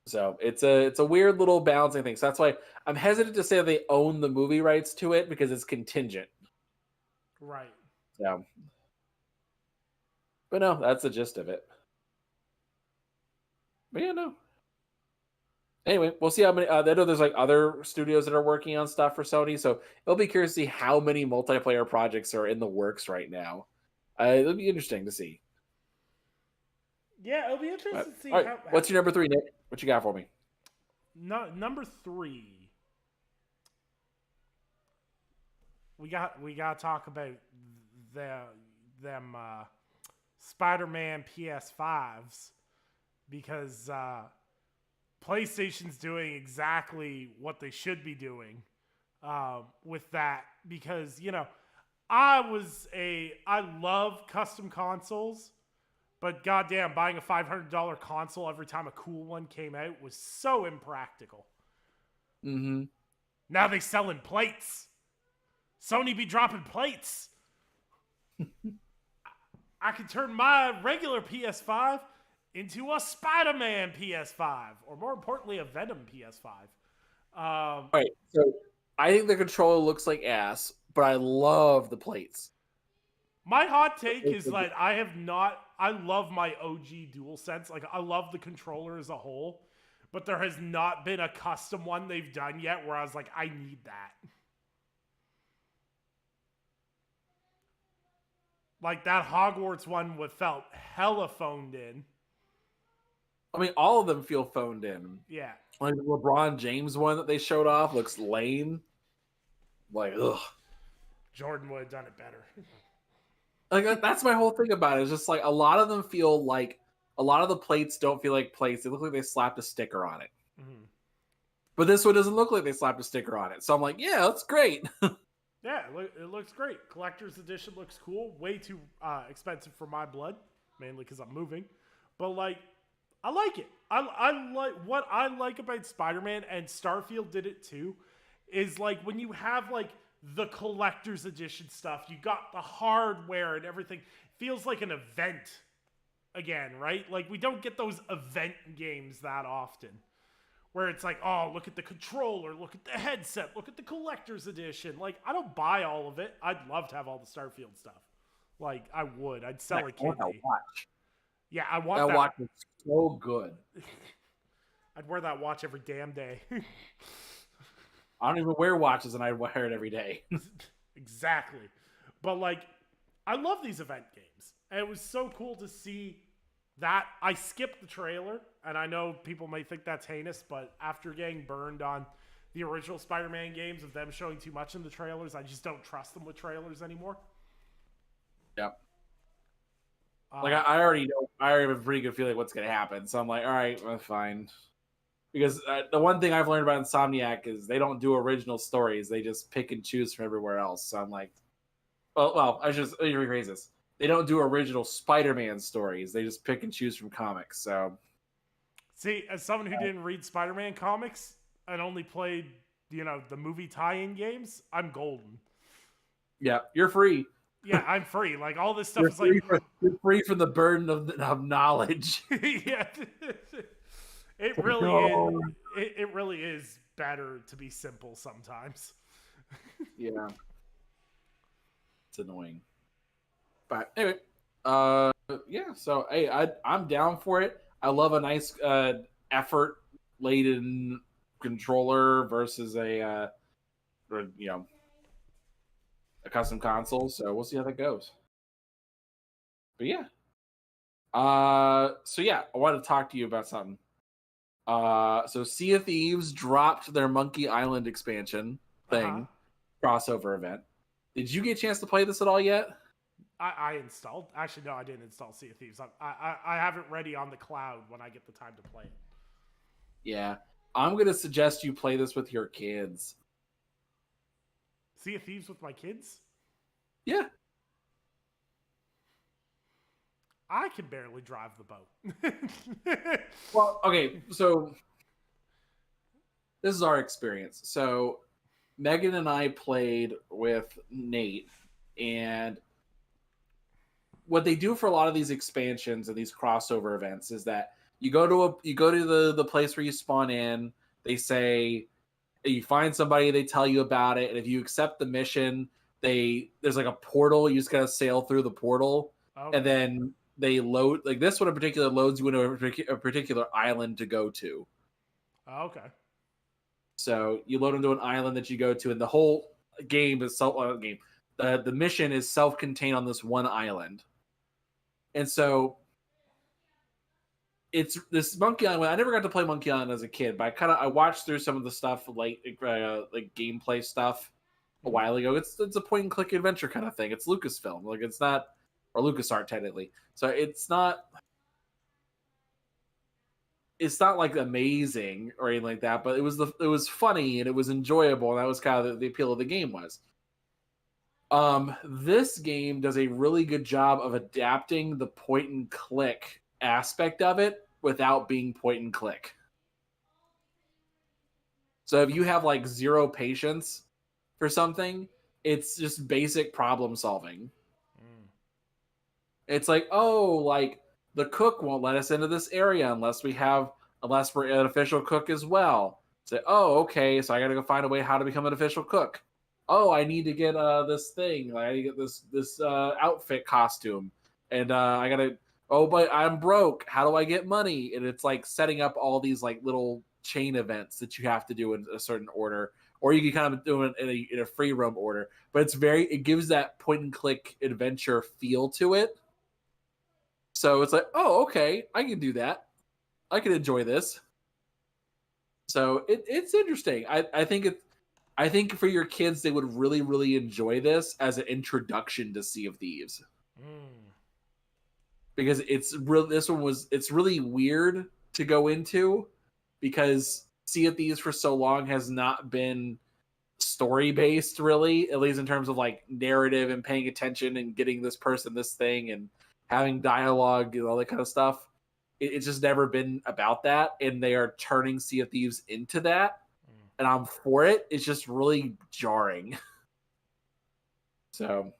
So it's a weird little balancing thing. So that's why I'm hesitant to say they own the movie rights to it because it's contingent. Right. So, but no, that's the gist of it. But yeah, no. Anyway, we'll see how many. I know there's like other studios that are working on stuff for Sony, so it'll be curious to see how many multiplayer projects are in the works right now. It'll be interesting to see. Yeah, it'll be interesting to see. All right. What's your number 3, Nick? What you got for me? No, number 3. We got to talk about them Spider-Man PS5s because PlayStation's doing exactly what they should be doing with that because I love custom consoles. But goddamn, buying a $500 console every time a cool one came out was so impractical. Mm-hmm. Now they selling plates. Sony be dropping plates. I can turn my regular PS5 into a Spider-Man PS5, or more importantly, a Venom PS5. All right, so I think the controller looks like ass, but I love the plates. My hot take is that I love my OG DualSense. Like, I love the controller as a whole, but there has not been a custom one they've done yet where I was like, I need that. Like that Hogwarts one felt hella phoned in. I mean, all of them feel phoned in. Yeah. Like the LeBron James one that they showed off looks lame. Like, ugh. Jordan would have done it better. Like that's my whole thing about it. It's just like a lot of them feel like a lot of the plates don't feel like plates. They look like they slapped a sticker on it. Mm-hmm. But this one doesn't look like they slapped a sticker on it. So I'm like, yeah, that's great. Yeah, it looks great. Collector's edition looks cool. Way too expensive for my blood, mainly because I'm moving. But like, I like it. I like what I like about Spider-Man, and Starfield did it too. Is like when you have like the collector's edition stuff, you got the hardware and everything. Feels like an event again, right? Like we don't get those event games that often. Where it's like, oh, look at the controller, look at the headset, look at the collector's edition. Like, I don't buy all of it. I'd love to have all the Starfield stuff. Like, I would. I'd sell a kidney. Yeah, I want that. That watch is so good. I'd wear that watch every damn day. I don't even wear watches, and I wear it every day. Exactly. But, like, I love these event games. And it was so cool to see that. I skipped the trailer, and I know people may think that's heinous, but after getting burned on the original Spider-Man games of them showing too much in the trailers, I just don't trust them with trailers anymore. Yep. Like I already know, I already have a pretty good feeling what's going to happen. So I'm like, all right, well, fine. Because the one thing I've learned about Insomniac is they don't do original stories; they just pick and choose from everywhere else. So I'm like, well, I should rephrase this. They don't do original Spider-Man stories; they just pick and choose from comics. So, see, as someone who didn't read Spider-Man comics and only played, the movie tie-in games, I'm golden. Yeah, you're free. Yeah, I'm free. Like all this stuff is like you're free from the burden of knowledge. Yeah, it really is. It really is better to be simple sometimes. Yeah, it's annoying. But anyway, yeah. So hey, I'm down for it. I love a nice effort laden controller versus a custom console. So we'll see how that goes. But yeah. So yeah, I wanted to talk to you about something. So Sea of Thieves dropped their Monkey Island expansion thing, crossover event. Did you get a chance to play this at all yet? I installed. Actually, no, I didn't install Sea of Thieves. I have it ready on the cloud when I get the time to play it. Yeah, I'm gonna suggest you play this with your kids. Sea of Thieves with my kids? Yeah. I can barely drive the boat. Well, okay, so this is our experience. So Megan and I played with Nate, and what they do for a lot of these expansions and these crossover events is that you go to the place where you spawn in. They say you find somebody, they tell you about it, and if you accept the mission, there's like a portal. You just gotta sail through the portal, and then they load, like this one in particular loads you into a particular island to go to. Okay. So you load into an island that you go to, and the whole game is the mission is self-contained on this one island. And so it's this Monkey Island. I never got to play Monkey Island as a kid, but I watched through some of the stuff like gameplay stuff a while ago. It's a point and click adventure kind of thing. It's Lucasfilm, like it's not, or LucasArts technically. So it's not like amazing or anything like that, but it was funny and it was enjoyable, and that was kind of the appeal of the game was. This game does a really good job of adapting the point and click aspect of it without being point and click. So if you have like zero patience for something, it's just basic problem solving. It's like, oh, like the cook won't let us into this area unless we're an official cook as well. Say, oh, okay, so I gotta go find a way how to become an official cook. Oh, I need to get this thing. Like, I need to get this outfit costume, and I gotta. Oh, but I'm broke. How do I get money? And it's like setting up all these like little chain events that you have to do in a certain order, or you can kind of do it in a free roam order. But it gives that point and click adventure feel to it. So it's like, oh, okay, I can do that. I can enjoy this. So it's interesting. I think for your kids, they would really, really enjoy this as an introduction to Sea of Thieves. Because it's really weird to go into, because Sea of Thieves for so long has not been story based, really, at least in terms of like narrative and paying attention and getting this person this thing and having dialogue and all that kind of stuff. It's just never been about that, and they are turning Sea of Thieves into that, and I'm for it. It's just really jarring. So,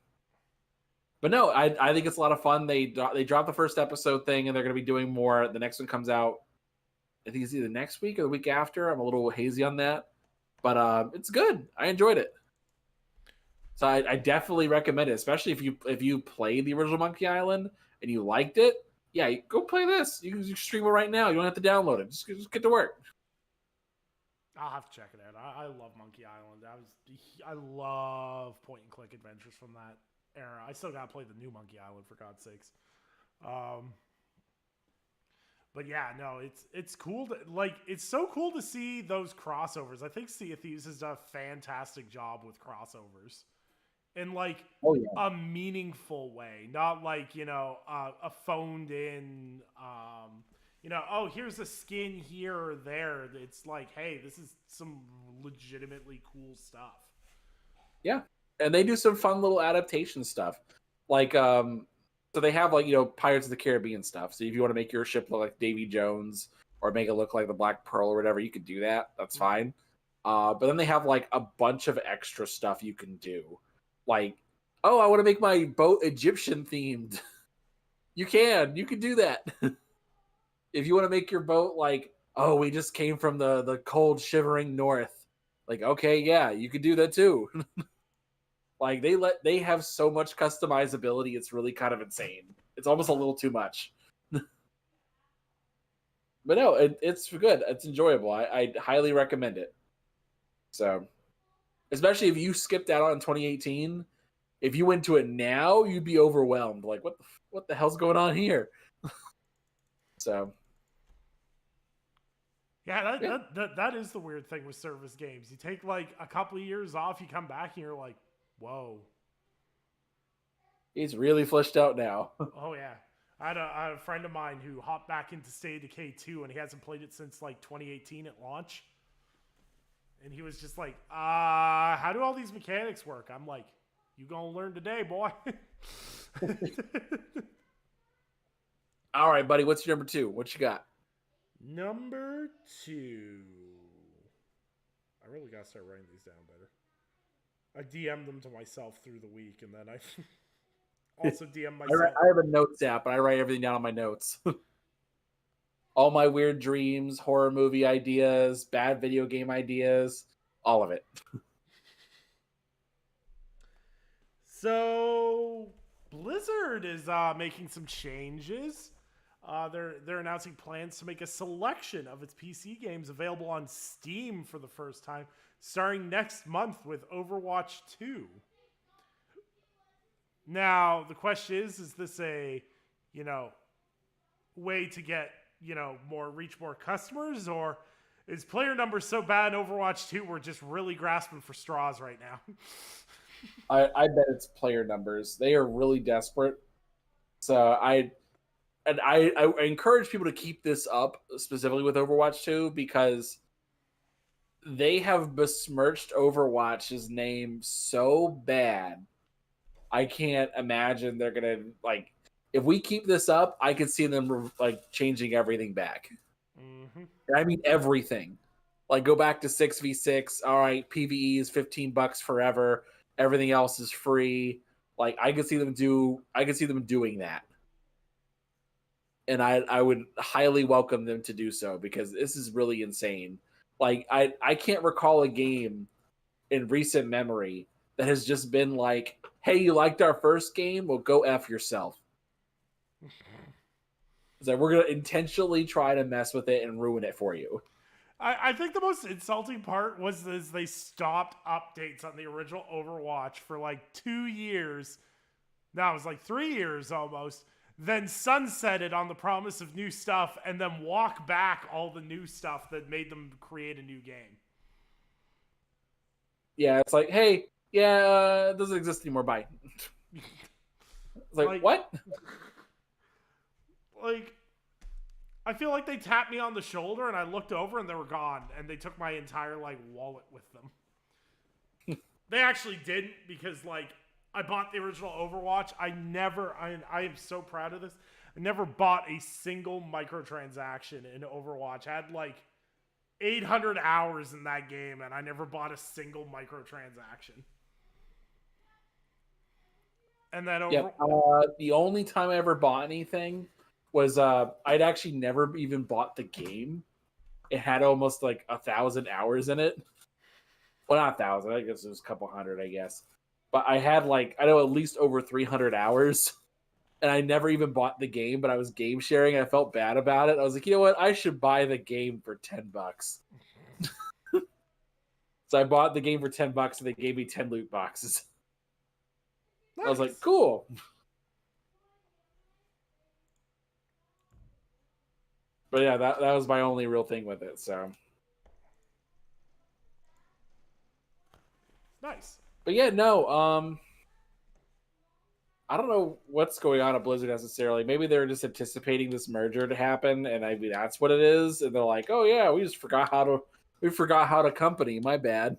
but no, I think it's a lot of fun. They dropped the first episode thing, and they're going to be doing more. The next one comes out, I think it's either next week or the week after. I'm a little hazy on that, but it's good. I enjoyed it. So I definitely recommend it, especially if you played the original Monkey Island and you liked it. Yeah, go play this. You can stream it right now. You don't have to download it. Just get to work. I'll have to check it out. I love Monkey Island. I love point and click adventures from that era. I still gotta play the new Monkey Island, for God's sakes. But yeah, no, it's cool it's so cool to see those crossovers. I think Sea of Thieves has done a fantastic job with crossovers in a meaningful way, not like, a phoned in, oh, here's a skin here or there. It's like, hey, this is some legitimately cool stuff. Yeah. And they do some fun little adaptation stuff. Like, so they have Pirates of the Caribbean stuff. So if you want to make your ship look like Davy Jones or make it look like the Black Pearl or whatever, you could do that. That's fine. But then they have a bunch of extra stuff you can do. Like, oh, I want to make my boat Egyptian themed. You can do that. If you want to make your boat oh, we just came from the cold shivering north. Okay, yeah, you could do that too. They have so much customizability, it's really kind of insane. It's almost a little too much. But no, it's good. It's enjoyable. I highly recommend it. So, especially if you skipped out on 2018, if you went to it now, you'd be overwhelmed. What the hell's going on here? So, yeah, that is the weird thing with service games. You take a couple of years off, you come back and you're like, whoa. He's really fleshed out now. Oh yeah. I had a friend of mine who hopped back into State of Decay 2 and he hasn't played it since 2018 at launch. And he was just like, how do all these mechanics work? I'm like, you gonna learn today, boy. All right, buddy. What's your number 2? What you got? Number 2. I really gotta start writing these down better. I DM'd them to myself through the week, and then I also DM'd myself. I have a notes app, and I write everything down on my notes. All my weird dreams, horror movie ideas, bad video game ideas, all of it. So, Blizzard is making some changes. They're announcing plans to make a selection of its PC games available on Steam for the first time, starting next month with Overwatch 2. Now, the question is this a, way to get, reach more customers, or is player numbers so bad in Overwatch 2 we're just really grasping for straws right now? I bet it's player numbers. They are really desperate. So I encourage people to keep this up, specifically with Overwatch 2, because they have besmirched Overwatch's name so bad. I can't imagine they're gonna if we keep this up, I could see them changing everything back. Mm-hmm. I mean everything. Go back to 6v6. All right, PvE is $15 forever. Everything else is free. I could see them doing that. And I would highly welcome them to do so, because this is really insane. I can't recall a game in recent memory that has just been hey, you liked our first game? Well, go F yourself. It's we're going to intentionally try to mess with it and ruin it for you. I think the most insulting part was is they stopped updates on the original Overwatch for like 2 years. No, it was like 3 years almost. Then sunset it on the promise of new stuff, and then walk back all the new stuff that made them create a new game. Yeah, it's like, hey, yeah, it doesn't exist anymore. Bye. It's like what? Like, I feel like they tapped me on the shoulder, and I looked over, and they were gone, and they took my entire like wallet with them. They actually didn't, because like I bought the original Overwatch. I am so proud of this. I never bought a single microtransaction in Overwatch. I had like 800 hours in that game, and I never bought a single microtransaction. And then the only time I ever bought anything was I'd actually never even bought the game. It had almost like 1,000 hours in it. Well, not 1,000. I guess it was a couple hundred, I guess. But I had like, I know, at least over 300 hours. And I never even bought the game, but I was game sharing. I felt bad about it. I was like, you know what? I should buy the game for $10. So I bought the game for $10, and they gave me 10 loot boxes. Nice. I was like, cool. But yeah, that was my only real thing with it. So nice. But yeah, no. I don't know what's going on at Blizzard necessarily. Maybe they're just anticipating this merger to happen, and maybe that's what it is. And they're like, "Oh yeah, we forgot how to company. My bad."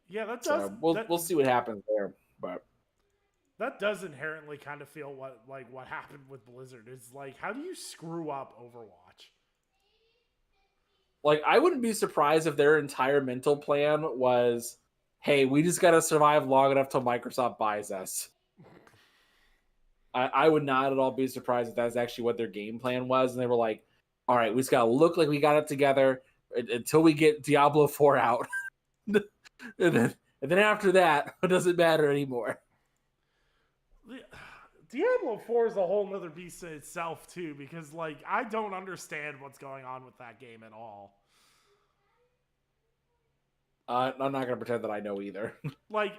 Yeah, that does. So we'll see what happens there, but that does inherently kind of feel what happened with Blizzard. Is like, how do you screw up Overwatch? Like, I wouldn't be surprised if their entire mental plan was, hey, we just got to survive long enough till Microsoft buys us. I would not at all be surprised if that's actually what their game plan was. And they were like, all right, we just got to look like we got it together until we get Diablo 4 out. and then after that, it doesn't matter anymore. Diablo 4 is a whole nother beast in itself, too, because, like, I don't understand what's going on with that game at all. I'm not going to pretend that I know either. Like,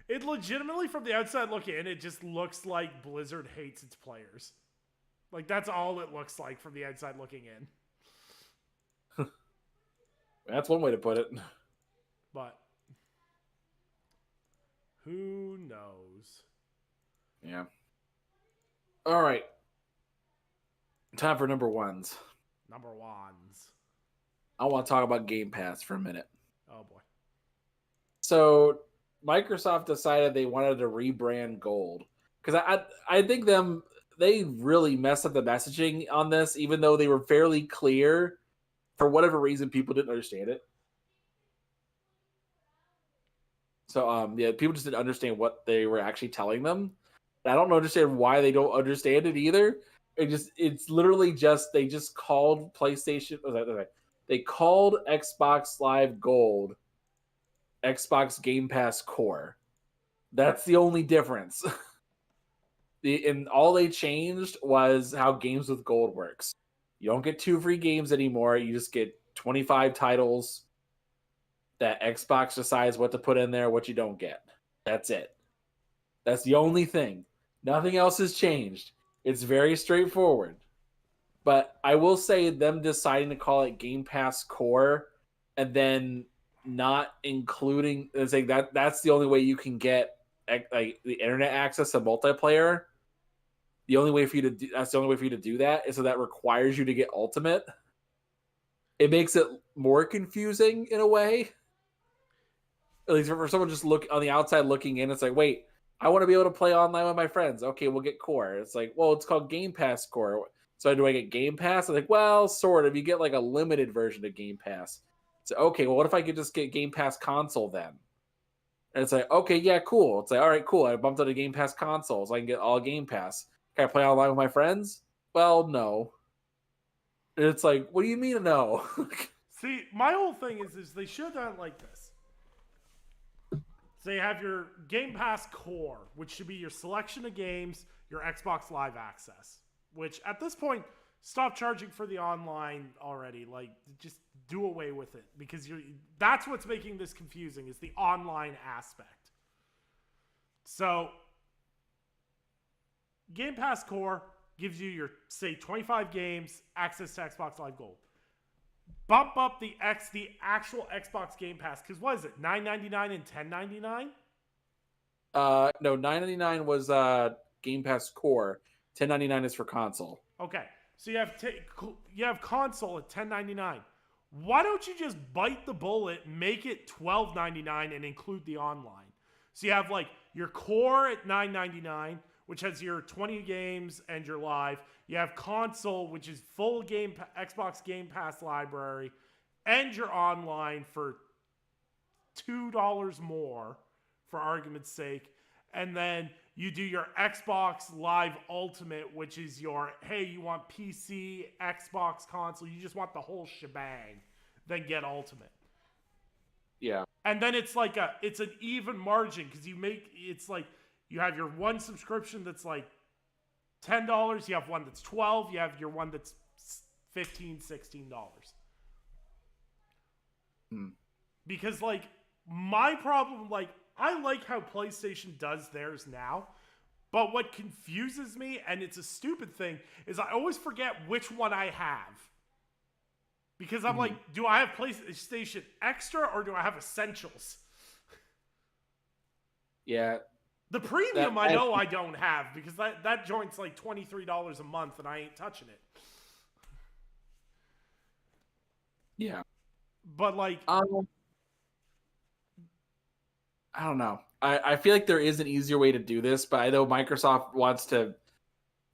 it legitimately, from the outside looking in, it just looks like Blizzard hates its players. Like, that's all it looks like from the outside looking in. That's one way to put it. But who knows? Yeah. All right. Time for number ones. Number ones. I want to talk about Game Pass for a minute. Oh, boy. So, Microsoft decided they wanted to rebrand Gold. Because I think they really messed up the messaging on this, even though they were fairly clear. For whatever reason, people didn't understand it. So, yeah, people just didn't understand what they were actually telling them. I don't understand why they don't understand it either. It's literally just, they just called PlayStation. They called Xbox Live Gold Xbox Game Pass Core. That's the only difference. And all they changed was how Games with Gold works. You don't get 2 free games anymore. You just get 25 titles that Xbox decides what to put in there, what you don't get. That's it. That's the only thing. Nothing else has changed. It's very straightforward. But I will say them deciding to call it Game Pass Core and then not including, it's like that's the only way you can get like the internet access to multiplayer. That's the only way for you to do that, is so that requires you to get Ultimate. It makes it more confusing in a way. At least for someone just look on the outside looking in, it's like, wait, I want to be able to play online with my friends. Okay, we'll get Core. It's like, well, it's called Game Pass Core. So do I get Game Pass? I'm like, well, sort of. You get like a limited version of Game Pass. So, okay, well, what if I could just get Game Pass Console then? And it's like, okay, yeah, cool. It's like, all right, cool. I bumped out a Game Pass Console so I can get all Game Pass. Can I play online with my friends? Well, no. And it's like, what do you mean no? See, my whole thing is they should have done it like this. So you have your Game Pass Core, which should be your selection of games, your Xbox Live Access, which at this point stop charging for the online already. Like, just do away with it, because that's what's making this confusing, is the online aspect. So Game Pass Core gives you your, say, 25 games, access to Xbox Live Gold. Bump up the actual Xbox Game Pass, because what is it, $9.99 and $10.99? No, $9.99 was Game Pass Core. $10.99 is for console. Okay, so you have console at $10.99. Why don't you just bite the bullet, make it $12.99, and include the online? So you have like your core at $9.99, which has your 20 games and your live. You have console, which is full Xbox Game Pass library, and your online for $2 more, for argument's sake. And then you do your Xbox Live Ultimate, which is your, hey, you want PC, Xbox console, you just want the whole shebang, then get Ultimate. Yeah. And then it's like it's an even margin, because it's like you have your one subscription that's like $10, you have one that's $12, you have your one that's $15, $16. Because like my problem, like, I like how PlayStation does theirs now, but what confuses me, and it's a stupid thing, is I always forget which one I have. Because I'm like, do I have PlayStation Extra or do I have Essentials? Yeah. The Premium I know I don't have, because that joint's like $23 a month and I ain't touching it. Yeah. But like... I don't know. I feel like there is an easier way to do this, but I know Microsoft wants to...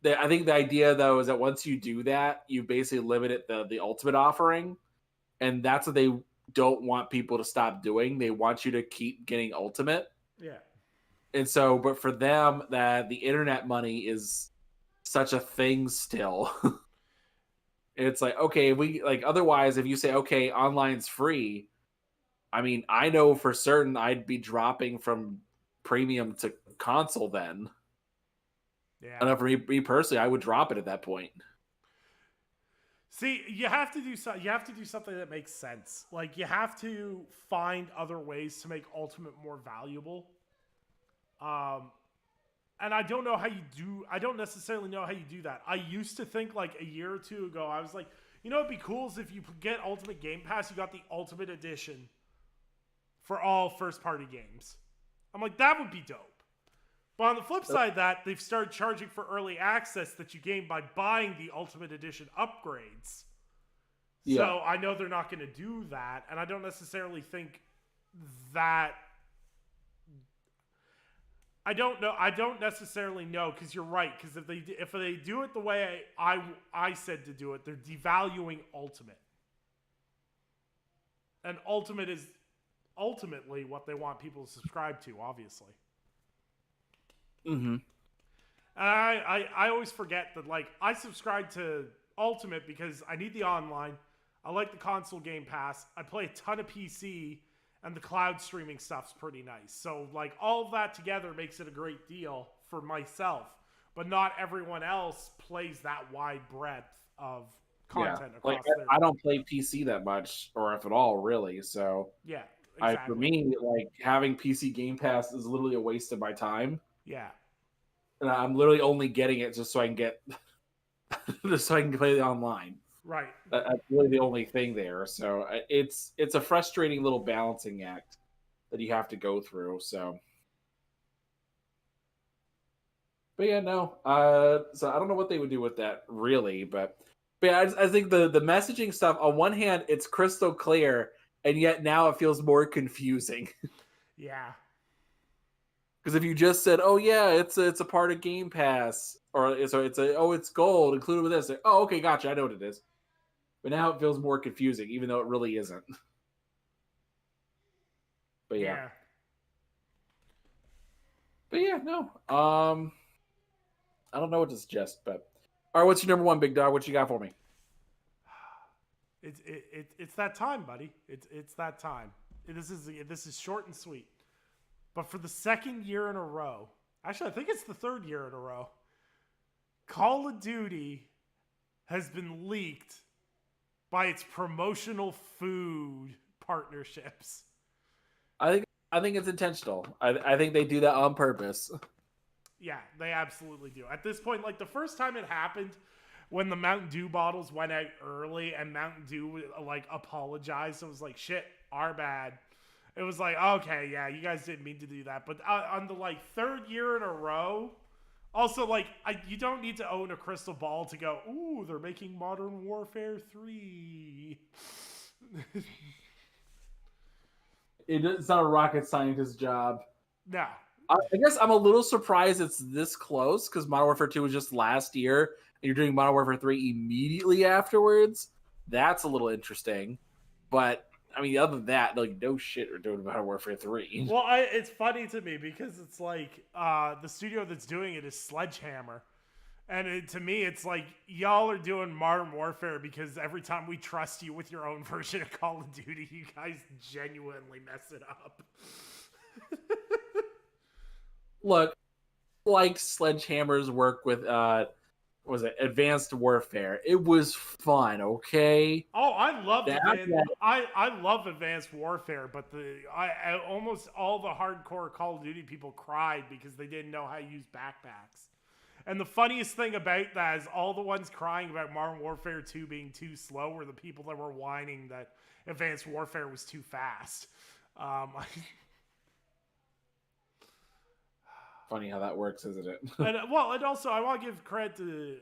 I think the idea, though, is that once you do that, you basically limit the Ultimate offering, and that's what they don't want people to stop doing. They want you to keep getting Ultimate. Yeah. And so, but for them, that the internet money is such a thing still. It's like, okay, otherwise, if you say, okay, online's free, I mean, I know for certain I'd be dropping from premium to console then. Yeah. I know for me personally, I would drop it at that point. See, you have to do something that makes sense. Like, you have to find other ways to make Ultimate more valuable. And I don't necessarily know how you do that. I used to think, like, a year or two ago, I was like, you know, it'd be cool is if you get Ultimate Game Pass, you got the Ultimate Edition for all first-party games. I'm like, that would be dope. But on the flip side of that, they've started charging for early access that you gain by buying the Ultimate Edition upgrades. Yeah. So I know they're not going to do that, and I don't necessarily think that... I don't necessarily know, because you're right. Because if they do it the way I said to do it, they're devaluing Ultimate. And Ultimate is ultimately what they want people to subscribe to, obviously. Mm-hmm. And I always forget that, like, I subscribe to Ultimate because I need the online. I like the console Game Pass. I play a ton of PC, and the cloud streaming stuff's pretty nice. So, like, all of that together makes it a great deal for myself. But not everyone else plays that wide breadth of content across their... I don't play PC that much, or if at all, really. So, yeah, exactly. For me, like, having PC Game Pass is literally a waste of my time. Yeah. And I'm literally only getting it just so I can play it online. Right. That's really the only thing there. So it's a frustrating little balancing act that you have to go through. So, but yeah, no. So I don't know what they would do with that really, but yeah, I think the messaging stuff, on one hand, it's crystal clear, and yet now it feels more confusing. Yeah. Because if you just said, "Oh yeah, it's a part of Game Pass," or it's gold included with this, oh okay, gotcha, I know what it is. But now it feels more confusing, even though it really isn't. But yeah. But yeah, no. I don't know what to suggest, but all right, what's your number one, Big Dog? What you got for me? It's that time, buddy. It's that time. This is short and sweet. But for the second year in a row, actually, I think it's the third year in a row, Call of Duty has been leaked by its promotional food partnerships. I think it's intentional. I think they do that on purpose. Yeah, they absolutely do. At this point, like the first time it happened, when the Mountain Dew bottles went out early and Mountain Dew like apologized, it was like, shit, our bad. It was like, okay, yeah, you guys didn't mean to do that. But on the like third year in a row, also like you don't need to own a crystal ball to go, ooh, they're making Modern Warfare 3. It's not a rocket scientist's job. No. I guess I'm a little surprised it's this close because Modern Warfare 2 was just last year, and you're doing Modern Warfare 3 immediately afterwards. That's a little interesting. But, I mean, other than that, like, no shit we're doing Modern Warfare 3. Well, it's funny to me because it's like the studio that's doing it is Sledgehammer. And to me, it's like, y'all are doing Modern Warfare because every time we trust you with your own version of Call of Duty, you guys genuinely mess it up. Look, like Sledgehammer's work with, was it Advanced Warfare? It was fun, okay? Oh, I love I love Advanced Warfare, but I almost all the hardcore Call of Duty people cried because they didn't know how to use backpacks. And the funniest thing about that is all the ones crying about Modern Warfare 2 being too slow were the people that were whining that Advanced Warfare was too fast. Funny how that works, isn't it? and also I want to give credit to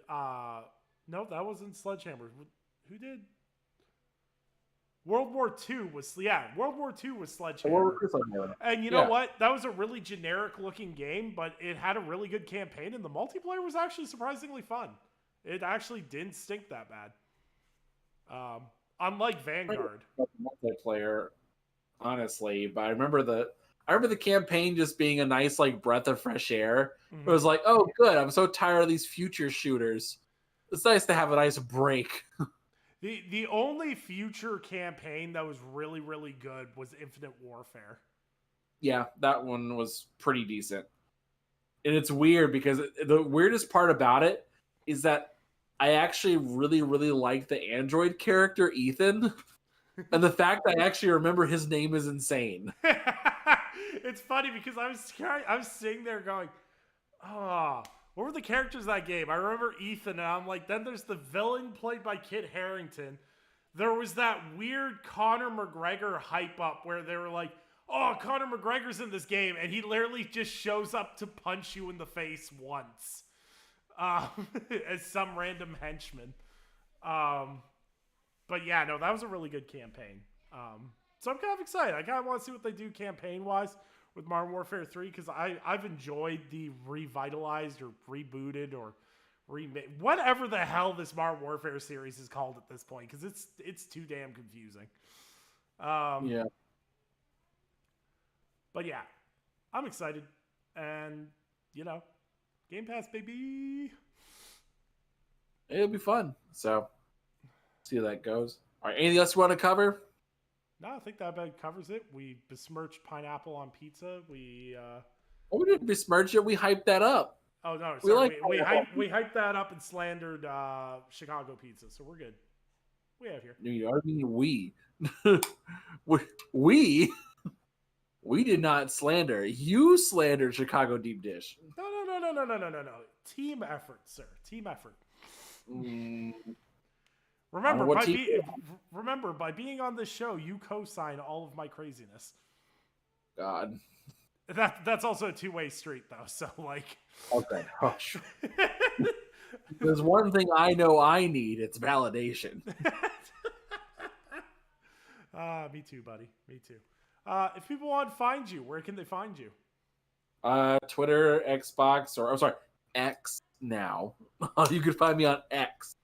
no, that wasn't Sledgehammer. Who did? World War II was Sledgehammer. And you know what? That was a really generic looking game, but it had a really good campaign, and the multiplayer was actually surprisingly fun. It actually didn't stink that bad. Unlike Vanguard. Multiplayer, honestly, but I remember the campaign just being a nice like breath of fresh air. Mm-hmm. It was like, oh good, I'm so tired of these future shooters. It's nice to have a nice break. The only future campaign that was really, really good was Infinite Warfare. Yeah, that one was pretty decent. And it's weird because the weirdest part about it is that I actually really, really like the android character, Ethan. And the fact that I actually remember his name is insane. It's funny because I was sitting there going, oh, what were the characters of that game? I remember Ethan, and I'm like, then there's the villain played by Kit Harington. There was that weird Conor McGregor hype up where they were like, oh, Conor McGregor's in this game, and he literally just shows up to punch you in the face once as some random henchman. But yeah, no, that was a really good campaign. So I'm kind of excited. I kind of want to see what they do campaign-wise with Modern Warfare 3 because I've enjoyed the revitalized or rebooted or remade, whatever the hell this Modern Warfare series is called at this point because it's too damn confusing. Yeah. But yeah, I'm excited. And, Game Pass, baby. It'll be fun. So, see how that goes. All right, anything else you want to cover? No, I think that about covers it. We besmirched pineapple on pizza. We didn't besmirch it. We hyped that up. Oh no, sorry. We hyped that up and slandered Chicago pizza, so we're good. We have here. You are mean we. We did not slander. You slandered Chicago deep dish. No. Team effort, sir. Team effort. Remember, by being on this show, you co-sign all of my craziness. God. That's also a two-way street, though. So, like. Okay. Oh, sure. There's one thing I know I need. It's validation. Me too, buddy. Me too. If people want to find you, where can they find you? Twitter, Xbox, X now. You can find me on X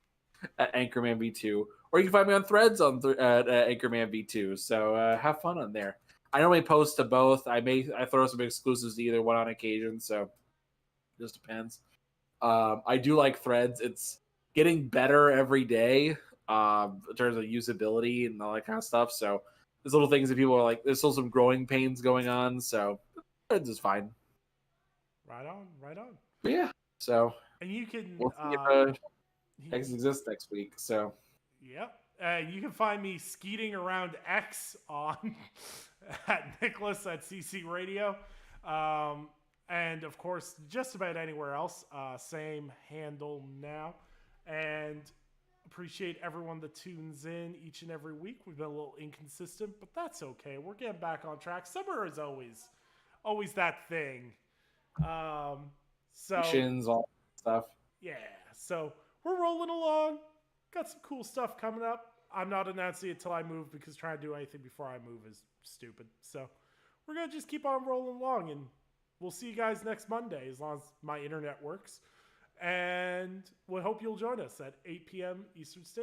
at Anchorman V2, or you can find me on Threads at Anchorman V2. So have fun on there. I normally post to both. I throw some exclusives to either one on occasion, so it just depends. I do like Threads. It's getting better every day in terms of usability and all that kind of stuff. So there's little things that people are like, there's still some growing pains going on. So Threads is fine. Right on. But yeah. So and you can X exists next week. So Yep. You can find me skeeting around X on at Nicholas at CC Radio. And of course, just about anywhere else. Same handle now. And appreciate everyone that tunes in each and every week. We've been a little inconsistent, but that's okay. We're getting back on track. Summer is always that thing. So all stuff. yeah, so we're rolling along. Got some cool stuff coming up. I'm not announcing it till I move because trying to do anything before I move is stupid. So we're gonna just keep on rolling along, and we'll see you guys next Monday as long as my internet works. And we hope you'll join us at 8 p.m. Eastern Standard.